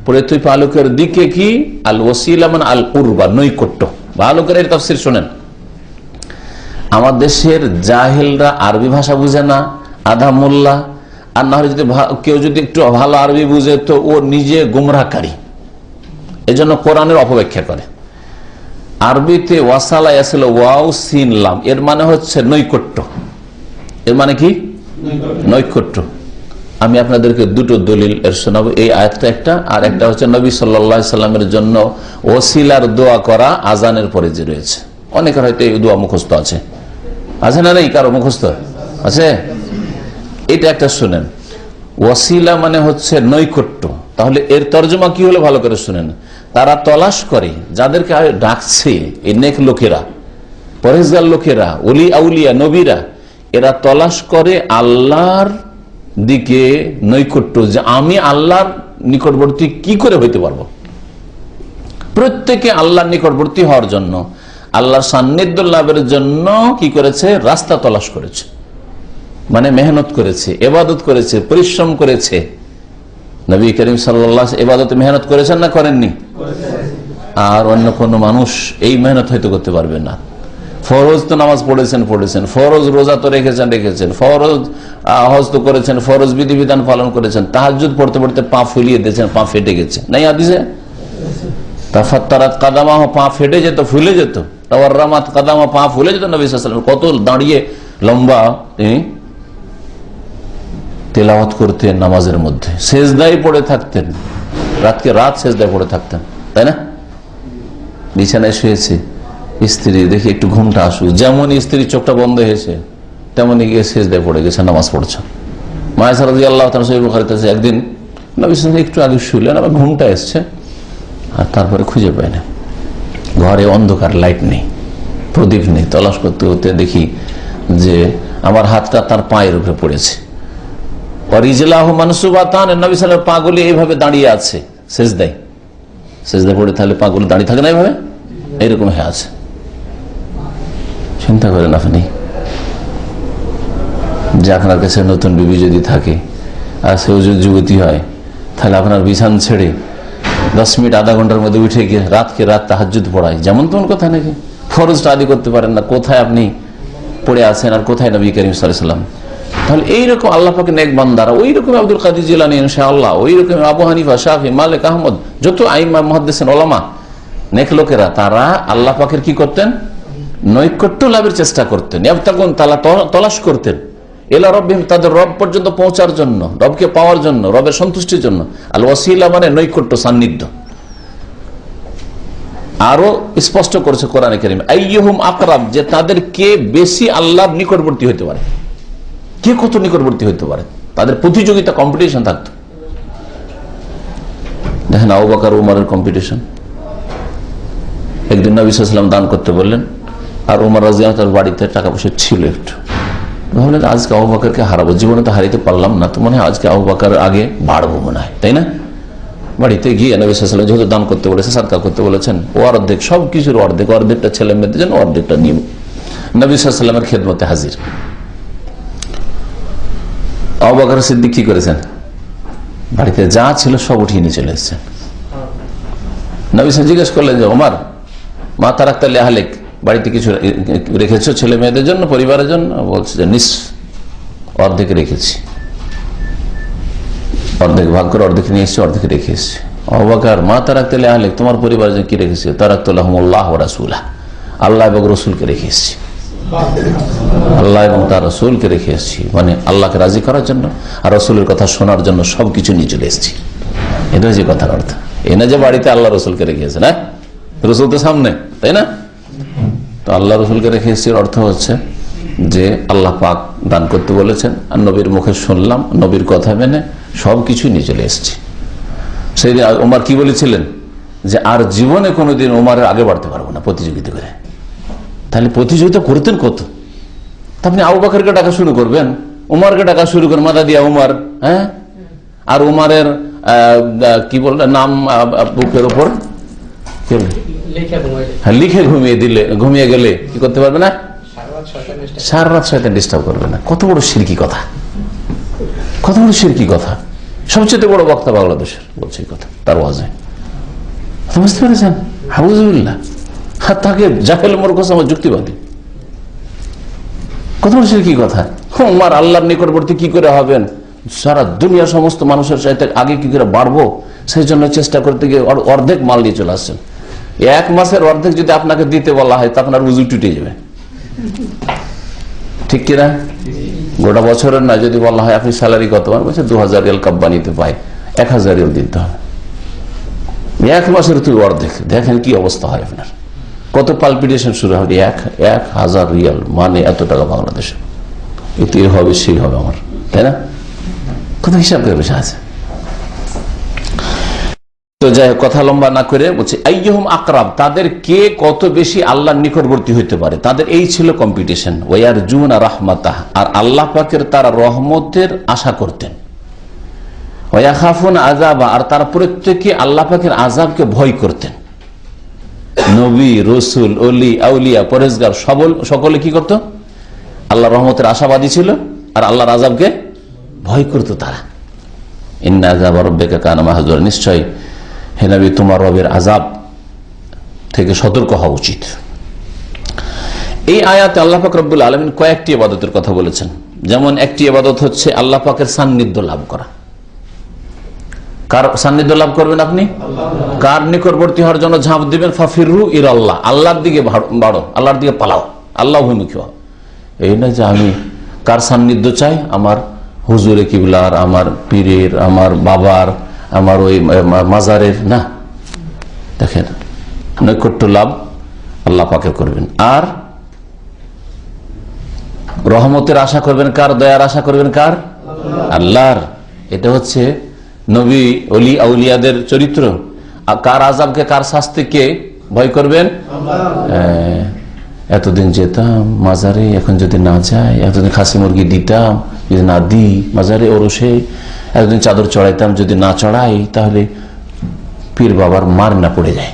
[SPEAKER 3] প্রতিপালকের দিকে কি, আল ওয়াসিলা মানে আল কুরবা, নৈকট্য। ভালো করে এর তাফসীর শুনেন। আমার দেশের জাহেলরা আরবি ভাষা বুঝে না, আধা মোল্লা, আর না হলে যদি কেউ যদি একটু ভালো আরবি বুঝে তো ও নিজে গুমরাহকারী, এজন্য কোরআনের অপব্যাখ্যা করে। আরবিতে ওয়াসালা ইয়াসিল ওয়াও সিন লাম, এর মানে হচ্ছে নৈকট্য। এর মানে কি? নৈকট্য। আমি আপনাদেরকে দুটো দলিল এর শোনাবো। এই আয়াতটা একটা, আর একটা হচ্ছে নবী সাল্লাল্লাহু আলাইহি সাল্লামের জন্য ওসিলার দোয়া করা আজানের পরে যে রয়েছে। অনেকের হয়তো এই দোয়া মুখস্থ আছে না, নেই কারো মুখস্থ আছে? এটা একটা শুনেন। ওসিলা মানে হচ্ছে নৈকট্য। তাহলে এর তর্জমা কি হলো ভালো করে শুনেন। তারা তলাশ করে, যাদেরকে ডাকছে এই নেক লোকেরা, পরেশগার লোকেরা, ওলি আউলিয়া নবীরা, এরা তলাশ করে আল্লাহর দিকে নৈকট্য, যে আমি আল্লাহর নিকটবর্তী কি করে হইতে পারবো। প্রত্যেকে আল্লাহর নিকটবর্তী হওয়ার জন্য, আল্লাহর সান্নিধ্য লাভের জন্য কি করেছে, রাস্তা তলাশ করেছে, মানে মেহনত করেছে, ইবাদত করেছে, পরিশ্রম করেছে। নবী করিম সাল্লাল্লাহু আলাইহি ওয়াসাল্লাম ইবাদতে মেহনত করেছেন না করেননি? আর অন্য কোন মানুষ এই মেহনত হয়তো করতে পারবে না। ফরজ তো নামাজ পড়েছেন, ফরজ রোজা তো রেখেছেন, ফরজ হজ তো করেছেন, ফরজ বিধিবিধান পালন করেছেন, তাহাজ্জুদ পড়তে পড়তে পা ফুলিয়ে দিয়েছেন, পা ফেটে গেছে, নাই হাদিসে? তাফাত্তারাত কাদামাহ, পা ফেটে যেত, ফুলে যেত। তাওয়াররামাত কাদামা, পা ফুলে যেত। নবী সাল্লাল্লাহু আলাইহি ওয়াসাল্লাম কত দাঁড়িয়ে লম্বা তিনি তেলাওয়াত করতেন, নামাজের মধ্যে সেজদায় পড়ে থাকতেন, রাত সেজদায় পড়ে থাকতেন, তাই না? বিছানায় শুয়েছে, স্ত্রী দেখি একটু ঘুমটা আসুক, যেমন স্ত্রীর চোখটা বন্ধ হয়েছে তেমনই গিয়ে সেজদায় পড়ে গেছে, নামাজ পড়ছে। মায়েশা রাদিয়াল্লাহু তাআলা সহিহ বুখারীতে আছে, একদিন নবী সাল্লাল্লাহু আলাইহি ওয়াসাল্লাম একটু আগে শুলেন, আবার ঘুমটা এসছে, আর তারপরে খুঁজে পায় না, ঘরে অন্ধকার, লাইট নেই, প্রদীপ নেই। তলাশ করতে করতে দেখি যে আমার হাতটা তার পায়ের উপরে পড়েছে। রিজলাহু মানসুবাতান, নবী সাল্লাল্লাহু আলাইহি ওয়াসাল্লাম পাগুলি এইভাবে দাঁড়িয়ে আছে সেজদায় পড়ে। তাহলে পাগুলি দাঁড়িয়ে থাকে না এইভাবে, এইরকম হয়ে আছে। চিন্তা করেন আপনি যে আপনার কাছে নতুন বিবি যদি থাকে আর সেও যদি যুবতী হয়, তাহলে আপনার বিছান ছেড়ে 10 মিনিট আধা ঘন্টার মধ্যে উঠে গিয়ে রাত তাহাজ্জুদ পড়ায়, যেমন তেমন কথা নাকি? ফরজটা আদি করতে পারেন না, কোথায় আপনি পড়ে আছেন আর কোথায় নবী করিম সাল্লাল্লাহু আলাইহি ওয়াসাল্লাম? তাহলে এইরকম আল্লাহ পাকের নেক বান্দারা, ওই রকম আব্দুল কাদের জিলানী ইনশাআল্লাহ, ওই রকম আবু হানিফা, শাফি, মালিক, আহমদ, যত আইম্মা মুহাদ্দিসিন, উলামা, নেক লোকেরা, তারা আল্লাহ পাকের কি করতেন, নৈকট্য লাভের চেষ্টা করতেন, তখন তলাশ করতেন এলা রব্বিহিম, তাদের রব পর্যন্ত পৌঁছার জন্য, রবকে পাওয়ার জন্য, রবের সন্তুষ্টির জন্য। আল ওয়াসিলা মানে নৈকট্য, সান্নিধ্য। আরো স্পষ্ট করেছে কোরআনে কারীম, আইয়ুহুম আকরাব, যে তাদের কে বেশি আল্লাহর নিকটবর্তী হতে পারে, কে কত নিকটবর্তী হতে পারে, তাদের প্রতিযোগিতা, কম্পিটিশন থাকতো। দেখেন আবু বকর উমরের কম্পিটিশন। একদিন নবী সাল্লাল্লাহু আলাইহি ওয়াসাল্লাম দান করতে বললেন, আর উমর রাদিয়াল্লাহু আনহু তার বাড়িতে টাকা পয়সা ছিল একটু, ভাবলেন আজকে আবু বকরকে হারাবো, জীবনে তো হারিতে পারলাম না, তো মনে হয় আজকে আবু বকর আগে বাড়বো মনে হয়, তাই না? বাড়িতে গিয়ে নবী সাল্লাল্লাহু আলাইহি ওয়াসাল্লাম যেহেতু দান করতে বলেছে, সাদকা করতে বলেছেন, ও অর্ধেক, সব কিছুর অর্ধেক, অর্ধেকটা ছেলে মেয়েদের জন্য, অর্ধেকটা নিয়ে নবী সাল্লাল্লাহু আলাইহি ওয়াসাল্লামের খেদমতে হাজির। আবু বকর সিদ্দিক কি করেছেন? বাড়িতে যা ছিল সব উঠিয়ে নিয়ে চলে এসেছেন। নবী সাল্লাল্লাহু জিজ্ঞেস করলেন যে ওমর, মা তারাকতা লি আহলিক, বাড়িতে কিছু রেখেছো ছেলে মেয়েদের জন্য, পরিবারের জন্য? বলছে যে নিস, অর্ধেক রেখেছি, অর্ধেক ভাগ করে অর্ধেক নিয়ে এসেছি, অর্ধেক রেখে এসেছি। আবু বকর, মা তারাকতা লি আহলিক, তোমার পরিবারের জন্য কি রেখেছি? তারাকতু লাহুমুল্লাহ ওয়া রাসূলাহ, আল্লাহ এবং রসুলকে রেখে এসেছি, আল্লাহ এবং তার রসুলকে রেখে এসেছি, মানে আল্লাহকে রাজি করার জন্য আর রসুলের কথা শোনার জন্য সবকিছু নিয়ে চলে এসেছি। এটা হচ্ছে কথার অর্থ। এই না যে বাড়িতে আল্লাহ রসুলকে রেখে এসেছে, না, রসুল তো সামনে, তাই না? তো আল্লাহ রসুলকে রেখে এসেছি অর্থ হচ্ছে যে আল্লাহ পাক দান করতে বলেছেন, আর নবীর মুখে শুনলাম, নবীর কথা মেনে সবকিছু নিয়ে চলে এসেছি। সেই ওমর কি বলেছিলেন যে আর জীবনে কোনোদিন ওমরের আগে বাড়তে পারবো না প্রতিযোগিতা করে। তাহলে প্রতিযোগিতা করতেন কত? আপনি আবু বকরকে ডাকা শুরু করবেন, উমরকে ডাকা শুরু করেন, মাদা দিয়া উমর, হ্যাঁ, আর উমরের কি বললে নাম বুকের উপর লিখে ঘুমিয়ে গেলে কি করতে পারবে না? সারা রাত শয়তান ডিস্টার্ব করবে না। কত বড় শিরকি কথা, কত বড় শিরকি কথা। সবচেয়ে বড় বক্তা বাংলাদেশের বলছে এই কথা তার ওয়াজে, বুঝতে পেরেছেন? হাউজুবিল্লাহ। তাকে জাহেল মূর্খ সমাজ যুক্তিবাদী, কত বড় শিরকি কথা। ওমর আল্লাহর নিকটবর্তী কি করে হবেন? সারা দুনিয়া সমস্ত মানুষের চাইতে আগে কি করে বাড়বো সেই জন্য চেষ্টা করতে গিয়ে অর্ধেক মাল নিয়ে চলে আসছেন। এক মাসের অর্ধেক যদি আপনাকে দিতে বলা হয় তা আপনার উজু টুটে যাবে, ঠিক কিনা? গোটা বছরের না, যদি বলা হয় আপনি স্যালারি কত, বলছে 2000 রিয়াল কাব্বানিতে পাই, 1000 রিয়াল দিতে হবে। এক মাসের তুই অর্ধেক, দেখেন কি অবস্থা হয় আপনার, কত পালপিটেশন শুরু হবে। 1000 রিয়াল মানে এত টাকা বাংলাদেশে, এতে হবে সেই হবে আমার, তাই না? কত হিসাব করে বসে আছে। তো যাই কথা লম্বা না করে বলছে আইয়ুহুম আকরাব, তাদের কে কত বেশি আল্লাহর নিকটবর্তী হইতে পারে, তাদের এই ছিল কম্পিটিশন। ওয়ারজুনা রাহমাতাহ, আর আল্লাহ পাকের তারা রহমতের আশা করতেন। ওয়াখাফুনা আযাবা, আর তারা প্রত্যেকে আল্লাহ পাকের আযাবকে ভয় করতেন। নবী, রসুল, ওলি, আউলিয়া, পরেজগার সকলে কি করত? আল্লাহর রহমতের আশাবাদী ছিল আর আল্লাহর আযাবকে ভয় করত তারা। ইন্না আযাবা রাব্বিকা কানা মাহযুরা, নিশ্চয় হে নবী তোমার রবের আযাব থেকে সতর্ক হওয়া উচিত। এই আয়াতে আল্লাহ পাক রব্বুল আলামিন কয়েকটি ইবাদতের কথা বলেছেন। যেমন একটি ইবাদত হচ্ছে আল্লাহ পাকের সান্নিধ্য লাভ করা। কার সান্নিধ্য লাভ করবেন আপনি? কার নিকটবর্তী হওয়ার জন্য ঝাঁপ দিবেন? ফাফিরু ইলাল্লাহ, আল্লাহর দিকে বাড়ো, আল্লাহর দিকে পালাও, আল্লাহ অভিমুখী হও। এই না যে আমি কার সান্নিধ্য চাই? আমার হুজুরে কিবলার, আমার পীরের, আমার বাবার, আমার ওই মাজারের না। দেখেন নৈকট্য লাভ আল্লাহ পাকে করবেন। আর রহমতের আশা করবেন কার? দয়ার আশা করবেন কার? আল্লাহর। এটা হচ্ছে নবী, ওলি, আউলিয়াদের চরিত্র। কার আযাবকে, কার শাস্তিকে ভয় করবেন? এতদিন যেতাম মাজারে, এখন যদি না যাই, এতদিন খাসি মুরগি দিতাম, যদি না দিই মাজারে ওরসে, এতদিন চাদর চড়াইতাম, যদি না চড়াই তাহলে পীর বাবার মার না পড়ে যায়।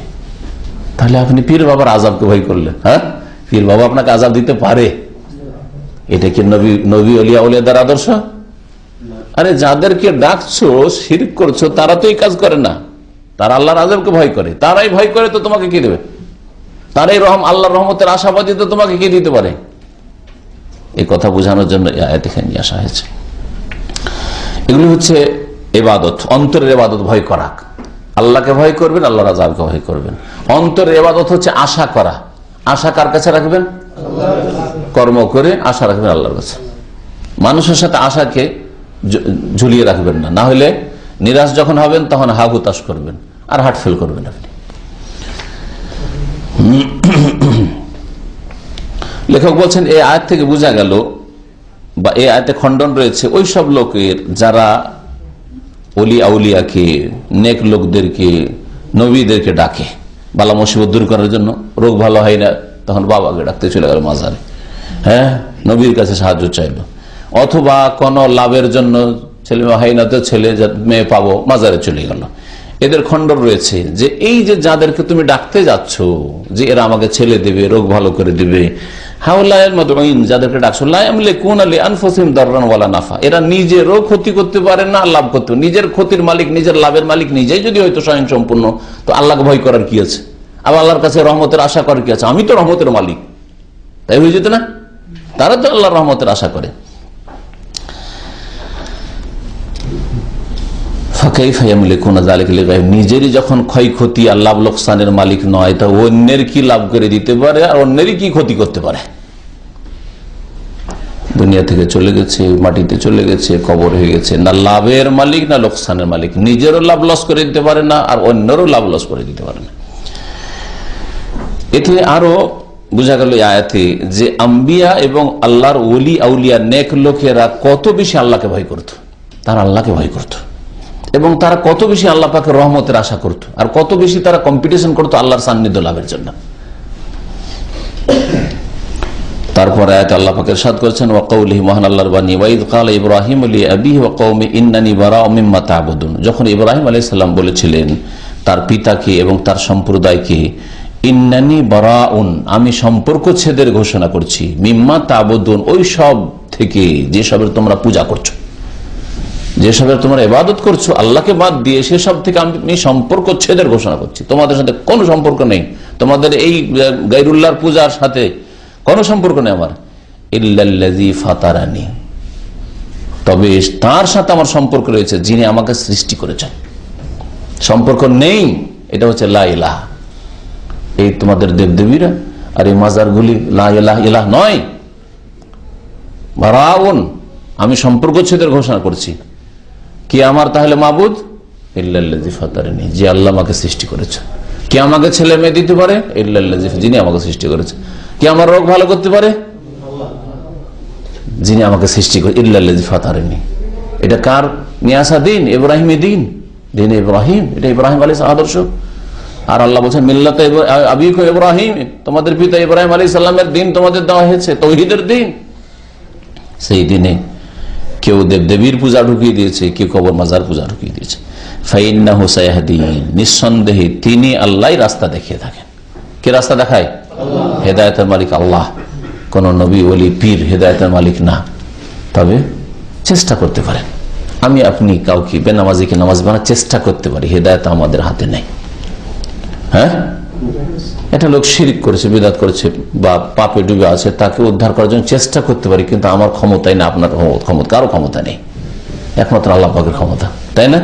[SPEAKER 3] তাহলে আপনি পীর বাবার আযাবকে ভয় করলেন? হ্যাঁ, পীর বাবা আপনাকে আযাব দিতে পারে। এটা কি নবী ওলি আউলিয়াদের আদর্শ? আরে যাদেরকে ডাকছো, শিরক করছো, তারা তো এই কাজ করে না, তারা আল্লাহর আযাবকে ভয় করে। তারাই ভয় করে তো তোমাকে কি দেবে? তারাই আল্লাহর রহমতের আশাবাদী, তো তোমাকে কি দিতে পারে? এই কথা বোঝানোর জন্য আয়াত এখানে নিয়ে আসা হয়েছে। এগুলো হচ্ছে ইবাদত, অন্তরের ইবাদত, ভয় করা। আল্লাহকে ভয় করবেন, আল্লাহর আযাবকে ভয় করবেন। অন্তরের ইবাদত হচ্ছে আশা করা, আশা কার কাছে রাখবেন? কর্ম করে আশা রাখবেন আল্লাহর কাছে। মানুষের সাথে আশাকে ঝুলিয়ে রাখবেন না, না হলে নিরাশ যখন হবেন তখন হা হুতাশ করবেন আর হার্ট ফেল করবেন আপনি। লেখক বলছেন এই আয়াত থেকে বোঝা গেল বা এই আয়াতে খণ্ডন রয়েছে ওই সব লোকের যারা ওলি আউলিয়াকে, নেক লোকদেরকে, নবীদেরকে ডাকে বালা মুসিবত দূর করার জন্য। রোগ ভালো হয় না তখন বাবাকে ডাকতে চলে গেল মাজারে, হ্যাঁ, নবীর কাছে সাহায্য চাইল। অথবা কোন লাভের জন্য, ছেলে হয় না তো ছেলে মেয়ে পাবো, মাজারে চলে গেল। এদের খণ্ডন রয়েছে যে এই যে যাদেরকে তুমি ডাকতে যাচ্ছ যে এরা আমাকে ছেলে দেবে, রোগ ভালো করে দিবে, যাদেরকে ডাকছো নাফা, এরা নিজেরও ক্ষতি করতে পারে না, লাভ করতে, নিজের ক্ষতির মালিক, নিজের লাভের মালিক নিজেই যদি হয়তো স্বয়ং সম্পূর্ণ, তো আল্লাহকে ভয় করার কি আছে? আবার আল্লাহর কাছে রহমতের আশা করার কি আছে? আমি তো রহমতের মালিক, তাই হয়ে যেত না? তারা তো আল্লাহর রহমতের আশা করে। নিজেরই যখন ক্ষয়ক্ষতি আর লাভ লোকসানের মালিক নয়, তা অন্যের কি লাভ করে দিতে পারে আর অন্যেরই কি ক্ষতি করতে পারে? দুনিয়া থেকে চলে গেছে, মাটিতে চলে গেছে, কবর হয়ে গেছে, না লাভের মালিক না লোকসানের মালিক, নিজেরও লাভ লস করে দিতে পারে না আর অন্যেরও লাভ লস করে দিতে পারে না। এতে আরো বোঝা গেল আয়াতে যে আম্বিয়া এবং আল্লাহর ওলি আউলিয়া নেক লোকেরা কত বেশি আল্লাহকে ভয় করত, তারা আল্লাহকে ভয় করত এবং তারা কত বেশি আল্লাহ পাকের রহমতের আশা করত আর কত বেশি তারা কম্পিটিশন করতো আল্লাহর সান্নিধ্য লাভের জন্য। তারপর আয়াত আল্লাহ পাক ইরশাদ করেছেন ওয়াকাউলিহি, মহান আল্লাহর বাণী, ওয়াইদ ক্বালা ইব্রাহিম লিআবিহি ওয়া কওমি ইন্নানী বারাউম মিম্মা তা'বুদুন, যখন ইব্রাহিম আলাইহিস সালাম বলেছিলেন তার পিতাকে এবং তার সম্প্রদায়কে, ইন্নানী বারাউন, আমি সম্পর্ক ছেদের ঘোষণা করছি, মিম্মা তা'বুদুন, ওই সব থেকে যেসবের তোমরা পূজা করছো, যেসবের তোমরা ইবাদত করছো আল্লাহকে বাদ দিয়ে, সেসব থেকে আমি সম্পর্ক ছেদের ঘোষণা করছি। তোমাদের সাথে কোনো সম্পর্ক নেই, তোমাদের এই গায়রুল্লাহর পূজার সাথে কোনো সম্পর্ক নেই আমার। ইল্লাল্লাযী ফাতারানি, তবে তার সাথে আমার সম্পর্ক রয়েছে যিনি আমাকে সৃষ্টি করেছেন। সম্পর্ক নেই, এটা হচ্ছে লা ইলাহা। এই তোমাদের দেবদেবীরা আর এই মাজারগুলি লা ইলাহা ইলাহ নয়, বারাউন, আমি সম্পর্ক ছেদের ঘোষণা করছি। কি আমার তাহলে মাবুদ? ইল্লাল্লাযী ফাতারানি, যে আল্লাহ আমাকে সৃষ্টি করেছে। কে আমাকে ছেলে মেয়ে দিতে পারে? ইল্লাল্লাযী, যিনি আমাকে সৃষ্টি করেছে। কে আমার রোগ ভালো করতে পারে? যিনি আমাকে সৃষ্টি করে। ইল্লাল্লাযী ফাতারানি, এটা কার নিয়ে আসা দিন? ইব্রাহিমী দিন, দিন ইব্রাহিম, এটা ইব্রাহিম আলাইহিস আদর্শ। আর আল্লাহ বলছেন মিল্লাতে আবিকুম ইব্রাহিম, তোমাদের পিতা ইব্রাহিম আলাইহিস সালামের দিন তোমাদের দেওয়া হয়েছে, তাওহীদের দিন। সেই দিনে কেউ দেবদেবীর পূজা ঢুকিয়ে দিয়েছে, কেউ কবর মাজার পূজা ঢুকিয়ে দিয়েছে। ফাইন্নাহু সায়াহদিন, নিঃসন্দেহে তিনি আল্লাহই রাস্তা দেখিয়ে থাকেন। কে রাস্তা দেখায়? হেদায়েতের মালিক আল্লাহ, কোন নবী ওলি পীর হেদায়েতের মালিক না। তবে চেষ্টা করতে পারেন, আমি আপনি কাউকে বেনামাজিকে নামাজ বানার চেষ্টা করতে পারি, হেদায়েত আমাদের হাতে নেই। হ্যাঁ, এটা লোক শিরিক করেছে, বিদআত করেছে বা পাপে ডুবে আছে, তাকে উদ্ধার করার জন্য চেষ্টা করতে পারি, কিন্তু আমার ক্ষমতাই না, আপনার ক্ষমতা, কারো ক্ষমতা নেই, একমাত্র আল্লাহ পাকের ক্ষমতা, তাই না?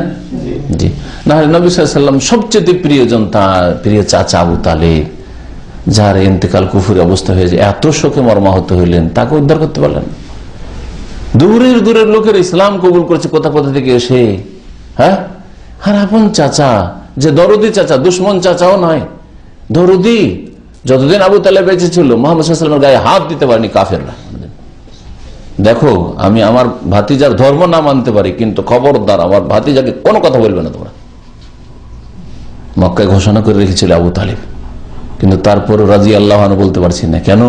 [SPEAKER 3] জি, না হলে নবী সাল্লাল্লাহু আলাইহি ওয়াসাল্লাম সবচেয়ে প্রিয়জন, তার প্রিয় চাচা আবু তালেব, যার ইন্তেকাল কুফুরি অবস্থা হয়েছে, এত শোকে মর্মাহত হইলেন, তাকে উদ্ধার করতে পারলেন। দূরের দূরের লোকের ইসলাম কবুল করেছে কোথা কোথা থেকে এসে, হ্যাঁ, আর আপন চাচা, যে দরদি চাচা, দুশ্মন চাচাও নয়, দরদি। যতদিন আবু তালেব বেঁচে ছিল মুহাম্মদ সাল্লাল্লাহু আলাইহি ওয়াসাল্লামের গায়ে হাত দিতে পারেনি কাফেররা। দেখো, আমি আমার ভাতিজার ধর্ম না মানতে পারি, কিন্তু খবরদার আমার ভাতিজাকে কোনো কথা বলবে না তোমরা, মক্কায় ঘোষণা করে রেখেছিল আবু তালেব। কিন্তু তারপর রাদিয়াল্লাহু আনহু বলতে পারছি না, কেন?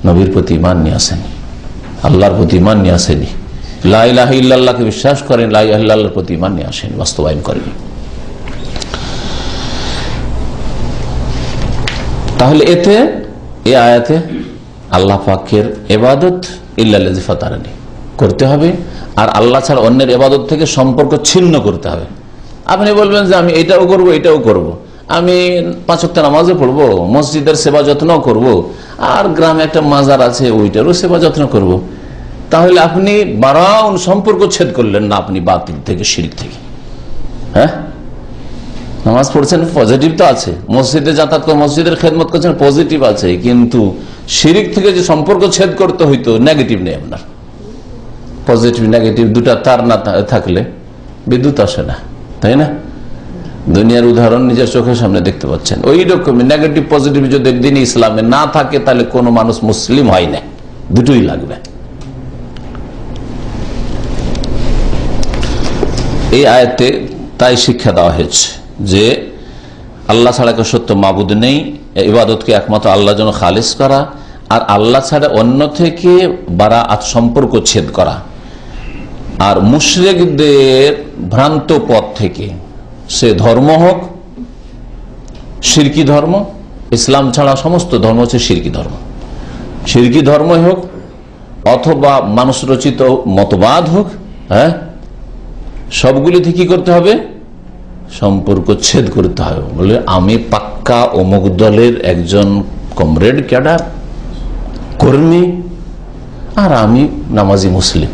[SPEAKER 3] নবীর প্রতি ঈমান নিয়ে আসেনি, আল্লাহর প্রতি ঈমান নিয়ে আসেনি, লা ইলাহা ইল্লাল্লাহকে বিশ্বাস করেন, লা ইলাহা ইল্লাল্লাহর প্রতি ঈমান নিয়ে আসেনি, বাস্তবায়ন করেনি। তাহলে এতে, এই আয়াতে আল্লাহ পাকের ইবাদত ইল্লাল্লাযী ফাতারানি করতে হবে, আর আল্লাহ ছাড়া অন্যের ইবাদত থেকে সম্পর্ক ছিন্ন করতে হবে। আপনি বলবেন যে আমি এটাও করব, এটাও করব, আমি 5 ওয়াক্ত নামাজও পড়বো, মসজিদের সেবা যত্ন করব, আর গ্রামে একটা মাজার আছে ওইটারও সেবা যত্ন করব, তাহলে আপনি বারাউন, সম্পর্ক ছেদ করলেন না আপনি বাতিল থেকে, শিরক থেকে। হ্যাঁ, নামাজ পড়ছেন, পজিটিভ তো আছে, মসজিদে যাতায়াত করে মসজিদের খেদমত করছেন, পজিটিভ আছে, কিন্তু শিরিক থেকে যে সম্পর্ক ছেদ করতে হইতো, নেগেটিভ নেই আপনার। পজিটিভ নেগেটিভ দুটা তার না থাকলে বিদ্যুৎ আসে না, তাই না? দুনিয়ার উদাহরণ নিজের চোখের সামনে দেখতে পাচ্ছেন। ওই রকমই নেগেটিভ পজিটিভ যদি দিন ইসলামে না থাকে, তাহলে কোনো মানুষ মুসলিম হয় না, দুটোই লাগবে। এই আয়াতে তাই শিক্ষা দেওয়া হয়েছে যে আল্লাহ ছাড়া কেউ সত্য মাবুদ নেই, ইবাদতকে একমাত্র আল্লাহর জন্য খালিস করা, আর আল্লাহ ছাড়া অন্য থেকে বারাআত সম্পর্ক ছেদ করা, আর মুশরিকদের ভ্রান্ত পথ থেকে, সে ধর্ম হোক শিরকি ধর্ম, ইসলাম ছাড়া সমস্ত ধর্ম হচ্ছে শিরকি ধর্ম, শিরকি ধর্মই হোক অথবা মানুষ রচিত মতবাদ হোক, হ্যাঁ, সবগুলি থেকে কি করতে হবে? সম্পর্ক ছেদ করতে হবে। বলে আমি পাক্কা অমুক দলের একজন কমরেড, ক্যাডার, কর্মী, আর আমি নামাজি মুসলিম,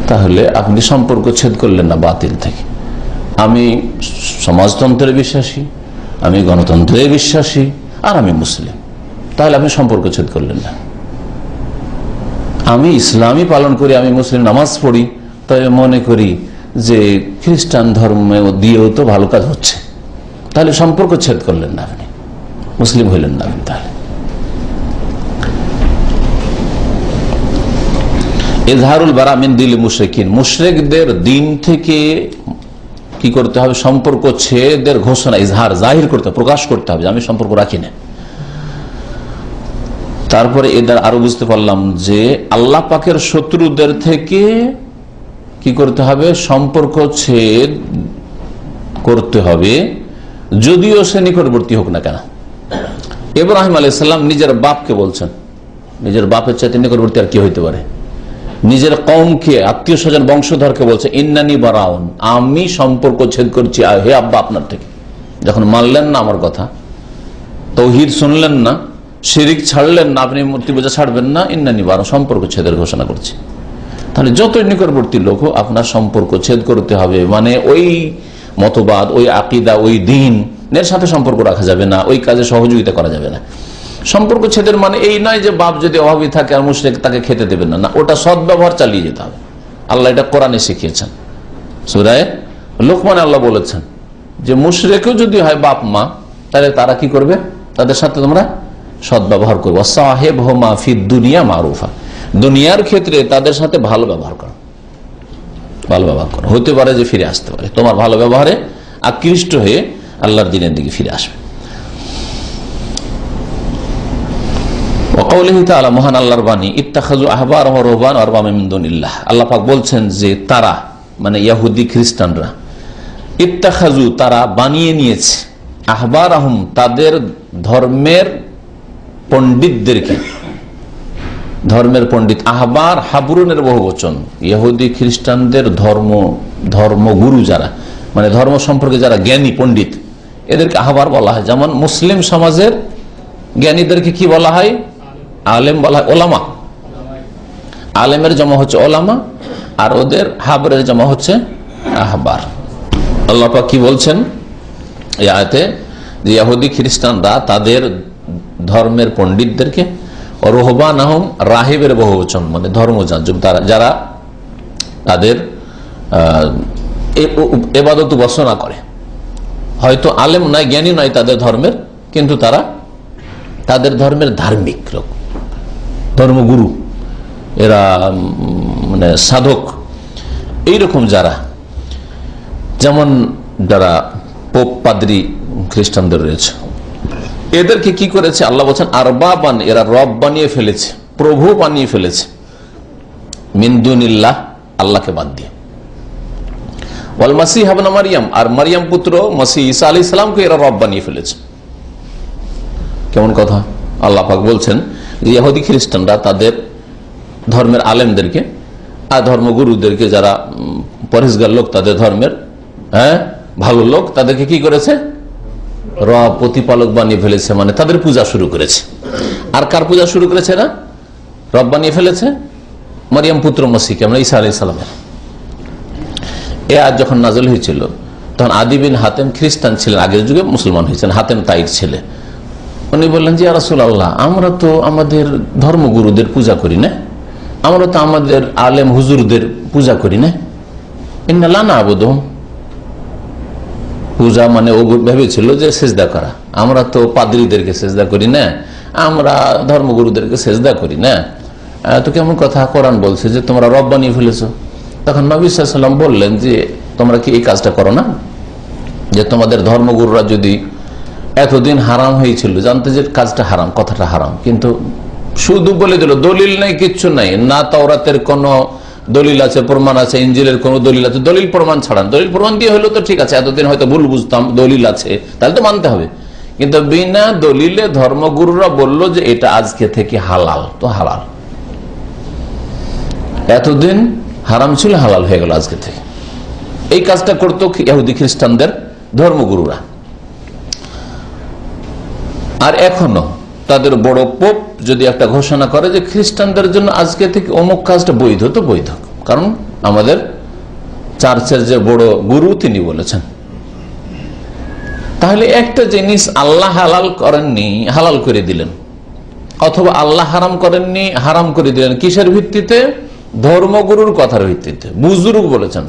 [SPEAKER 3] তাহলে আপনি সম্পর্ক ছেদ করলেন না বাতিল থেকে। আমি সমাজতন্ত্রে বিশ্বাসী, আমি গণতন্ত্রে বিশ্বাসী, আর আমি মুসলিম, তাহলে আপনি সম্পর্ক ছেদ করলেন না। আমি ইসলামই পালন করি, আমি মুসলিম, নামাজ পড়ি, তবে মনে করি যে খ্রিস্টান ধর্মে দিয়েও তো ভালো কাজ হচ্ছে, তাহলে সম্পর্ক ছেদ করলেন না আপনি, মুসলিম হইলেন না আপনি। তাহলে ইজহারুল বারা মিন দিল মুশরিকিন, মুশরিকদের দিন থেকে কি করতে হবে? সম্পর্ক ছেদের ঘোষণা, ইজহার, জাহির করতে, প্রকাশ করতে হবে, আমি সম্পর্ক রাখি না। তারপরে এদের আরো বুঝতে পারলাম যে আল্লাহ পাকের শত্রুদের থেকে কি করতে হবে? সম্পর্ক ছেদ করতে হবে, যদিও সে নিকটবর্তী হোক না কেন। ইব্রাহিম আলাইহিস সালাম নিজের বাপকে বলছেন, নিজের বাপের চাইতে নিকটবর্তী আর কি হইতে পারে? নিজের কওমকে, আত্মীয় স্বজন, বংশধরকে বলছে ইন্নানি বারাউন, আমি সম্পর্ক ছেদ করছি হে আব্বা আপনার থেকে। যখন মানলেন না আমার কথা, তাওহীদ শুনলেন না, শিরিক ছাড়লেন না, আপনি মূর্তি পূজা ছাড়বেন না, ইন্নানি বারাউন, সম্পর্ক ছেদের ঘোষণা করছি। তাহলে যতই নিকটবর্তী লোক আপনার সম্পর্ক ছেদ করতে হবে, মানে ওই মতবাদ, ওই আকিদা, ওই দ্বীনের সাথে সম্পর্ক রাখা যাবে না, ওই কাজে সহযোগিতা করা যাবে না। সম্পর্ক ছেদের মানে এই নয় যে বাপ যদি অভাবী থাকে আর মুশরিক তাকে খেতে দেবেন না, না, ওটা সদ্ব্যবহার চালিয়ে যেতে হবে। আল্লাহ এটা কোরআনে শিখিয়েছেন, সূরা লোকমানে আল্লাহ বলেছেন যে মুশরিকও যদি হয় বাপ মা, তাহলে তারা কি করবে? তাদের সাথে তোমরা সদ্ব্যবহার করবে। সাহেবহুমা ফিদ দুনিয়া মারুফা, দুনিয়ার ক্ষেত্রে তাদের সাথে ভালো ব্যবহার করো, ভালো ব্যবহার করো। হতে পারে যে ফিরে আসতে পারে, তোমার ভালো ব্যবহারে আকৃষ্ট হয়ে আল্লাহর দ্বীনের দিকে ফিরে আসবে। মহান আল্লাহর বাণী, ইত্তাখাযু আহবারহুম ওয়া রুহবানহুম আরবাবা মিন দুনিল্লাহ, আল্লাহ পাক বলছেন যে তারা, মানে ইহুদি খ্রিস্টানরা, ইত্তাখাযু, তারা বানিয়ে নিয়েছে, আহবারহুম, তাদের ধর্মের পণ্ডিতদেরকে, ধর্মের পণ্ডিত, আহবার হাবরুনের বহুবচন, ইহুদি খ্রিস্টানদের ধর্মগুরু যারা, মানে ধর্ম সম্পর্কে যারা জ্ঞানী পণ্ডিত, এদেরকে আহবার বলা হয়। যেমন মুসলিম সমাজের জ্ঞানীদেরকে কি বলা হয়? আলেম বলা হয়, ওলামা। আলেমের জমা হচ্ছে ওলামা, আর ওদের হাবরের জমা হচ্ছে আহবার। আল্লাহ পাক কি বলছেন এই আয়াতে? যে ইহুদি খ্রিস্টানরা তাদের ধর্মের পণ্ডিতদেরকে, রুহবানহুম, রাহিবের বহুবচন, মানে ধর্মযাজক, যারা তাদের ইবাদত উপাসনা করে, হয়তো আলেম নয়, জ্ঞানী নয় তাদের ধর্মের, কিন্তু তারা তাদের ধর্মের ধার্মিক লোক, ধর্মগুরু, এরা মানে সাধক, এইরকম যারা, যেমন যারা পোপ পাদ্রী খ্রিস্টানদের রয়েছে, এদেরকে কি করেছে আল্লাহ বলছেন আরবাবান, এরা রব বানিয়ে ফেলেছে, প্রভু বানিয়ে ফেলেছে, মিন দুনিল্লাহ, আল্লাহকে বাদ দিয়ে। ওয়াল মাসিহ ইবনে মারইয়াম, আর মারইয়াম পুত্র মসিহ ঈসা আলাইহিস সালামকে এরা রব বানিয়ে ফেলেছে। কেমন কথা? আল্লাহ পাক বলছেন যে ইহুদি খ্রিস্টানরা তাদের ধর্মের আলেমদেরকে আর ধর্মগুরুদেরকে, যারা পরহেজগার লোক, তাদের ধর্মের ভালো লোক, তাদেরকে কি করেছে? রব, প্রতিপালক বানিয়ে ফেলেছে, মানে তাদের পূজা শুরু করেছে। আর কার পূজা শুরু করেছে? না, রব বানিয়ে ফেলেছে মারইয়াম পুত্র মসিহকে, আমরা ঈসা আলাইহিস সালামের। এ আয়াত যখন নাযিল হয়েছিল, তখন আদি বিন হাতেম খ্রিস্টান ছিলেন, আগের যুগে মুসলমান হয়েছেন, হাতেম তাইর ছেলে। উনি বললেন যে ইয়া রাসূলুল্লাহ, আমরা তো আমাদের ধর্মগুরুদের পূজা করি না, আমরা তো আমাদের আলেম হুজুরদের পূজা করি না। ইন্না লা না'বুদুহুম, পূজা মানে ও ভেবেছিল যে সেজদা করা, আমরা তো পাদ্রীদেরকে সেজদা করি না, আমরা ধর্মগুরুদেরকে সেজদা করি না। তো কেমন কথা, কোরআন বলছে যে তোমরা রব বানিয়ে ফেলেছো। তখন নবী সাল্লাল্লাহু আলাইহি ওয়াসাল্লাম বললেন যে তোমরা কি এই কাজটা করো না, যে তোমাদের ধর্মগুরুরা যদি এতদিন হারাম হয়েছিল, জানতে যে কাজটা হারাম, কথাটা হারাম, কিন্তু শুধু বলে দিল, দলিল নেই, কিচ্ছু নাই, না তাওরাতের কোনো দলিল আছে, প্রমাণ আছে, ইনজিলের কোনো দলিল আছে, দলিল প্রমাণ ছাড়ান। দলিল প্রমাণ দিয়ে হলো তো ঠিক আছে, এতদিন হয়তো ভুল বুঝতাম, দলিল আছে তাহলে তো মানতে হবে, কিন্তু বিনা দলিলে ধর্মগুরুরা বলল যে এটা আজকে থেকে হালাল, তো হালাল, এতদিন হারাম ছিল, হালাল হয়ে গেল আজকে থেকে। এই কাজটা করতো ইহুদি খ্রিস্টানদের ধর্মগুরুরা। আর এখনো তাদের বড় পোপ যদি একটা ঘোষণা করে যে খ্রিস্টানদের জন্য আজকে থেকে অমুক কাজটা বৈধ, তো বৈধ, কারণ আমাদের চার্চের যে বড় গুরু তিনি বলেছেন। তাহলে একটা জিনিস আল্লাহ হালাল করেননি, হালাল করে দিলেন, অথবা আল্লাহ হারাম করেননি, হারাম করে দিলেন, কিসের ভিত্তিতে? ধর্মগুরুর কথার ভিত্তিতে। বুজুর্গ বলেছেন,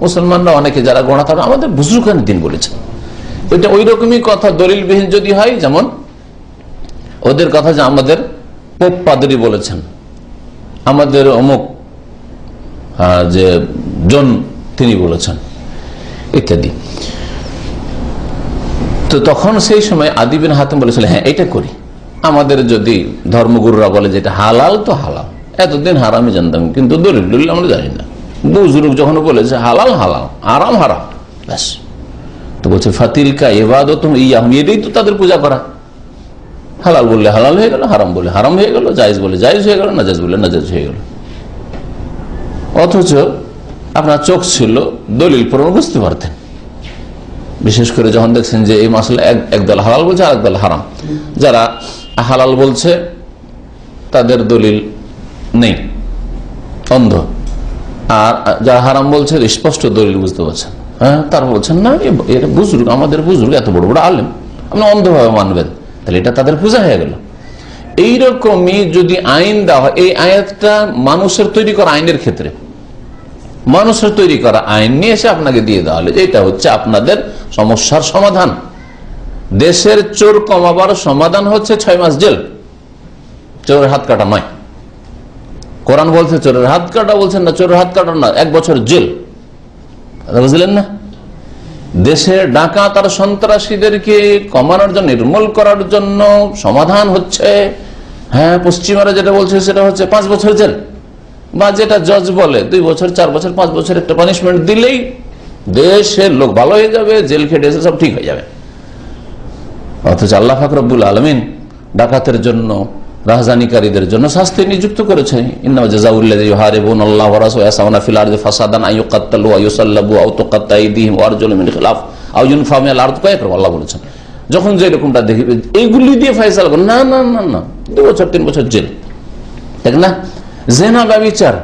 [SPEAKER 3] মুসলমানরা অনেকে যারা গোনা থাকে আমাদের বুজুর্গান দিন বলেছেন, এটা ওই রকমই কথা দলিলবিহীন যদি হয়, যেমন ওদের কথা যে আমাদের পোপ পাদ্রী বলেছেন, আমাদের অমুক যে জন তিনি বলেছেন, ইত্যাদি। তো তখন সেই সময় আদি বিন হাতেম বলেছিল হ্যাঁ এটা করি, আমাদের যদি ধর্মগুরুরা বলে যে এটা হালাল তো হালাল, এতদিন হারামই জানতাম, কিন্তু দলিল আমরা জানি না। বুজুর্গ যখন বলেছে হালাল হালাল, আরাম হারাম, ব্যাস। তো বলছে ফাতিলকা ইবাদাতুহুম ইয়াহুম, এটাই তো তাদের পূজা করা। হালাল বললে হালাল হয়ে গেল, হারাম বলে হারাম হয়ে গেল, জায়েজ বলে জায়েজ হয়ে গেল, নাজায়েজ বলে নাজায়েজ হয়ে গেল। অথচ আপনার চোখ ছিল, দলিল প্রমাণ বুঝতে পারতেন। বিশেষ করে যখন দেখছেন যে এই মাসলা একদল হালাল বলছে আর একদল হারাম, যারা হালাল বলছে তাদের দলিল নেই, অন্ধ, আর যারা হারাম বলছে স্পষ্ট দলিল বুঝতে পারছেন। হ্যাঁ, তারা বলছেন না এর বুজুর্গ, আমাদের বুজুর্গ এত বড় বড় আলেম, আপনি অন্ধভাবে মানবেন, তাহলে এটা তাদের পূজা হয়ে গেল। এইরকমই যদি আইন দেওয়া হয়, এই আয়াতটা মানুষের তৈরি করা আইনের ক্ষেত্রে, মানুষের তৈরি করা আইন নিয়ে এসে আপনাকে দিয়ে দেওয়া হলে এটা হচ্ছে আপনাদের সমস্যার সমাধান। দেশের চোর কমাবার সমাধান হচ্ছে 6 মাস জেল, চোরের হাত কাটা নয়। কোরআন বলছে চোরের হাত কাটা, বলছেন না চোরের হাত কাটা না, 1 বছর জেল। বুঝলেন না? দেশের ডাকাত আর সন্ত্রাসীদেরকে কমানোর জন্য, নির্মূল করার জন্য সমাধান হচ্ছে, হ্যাঁ পশ্চিমারা যেটা বলছে সেটা হচ্ছে 5 বছর জেল, বা যেটা জজ বলে 2 বছর 4 বছর 5 বছর একটা পানিশমেন্ট দিলেই দেশের লোক ভালো হয়ে যাবে, জেল খেটে এসে সব ঠিক হয়ে যাবে। অথচ আল্লাহ পাক রব্বুল আলামিন ডাকাতের জন্য, রাহজানিকারীদের জন্য শাস্তি নিযুক্ত করেছে। ইন্নামা জাযাউল্লাযী ইউহারিবুনা আল্লাহ ওয়া রাসূলাহু ইয়াসাউনা ফিল আরদি ফাসাদান আন ইউকাত্তালু ওয়া ইউসাল্লাবু আও তুকাত্তা আইদিহিম ওয়া আরজুলুহুম মিন খিলাফ আও ইউনফাউ মিনাল আরদ, কয়েকবার আল্লাহ বলেছেন। যখন যে এরকমটা দেখবে এইগুলি দিয়ে ফয়সালা করুন, না না না না, 2 বছর 3 বছর জেল, ঠিক না? জিনা ব্যভিচার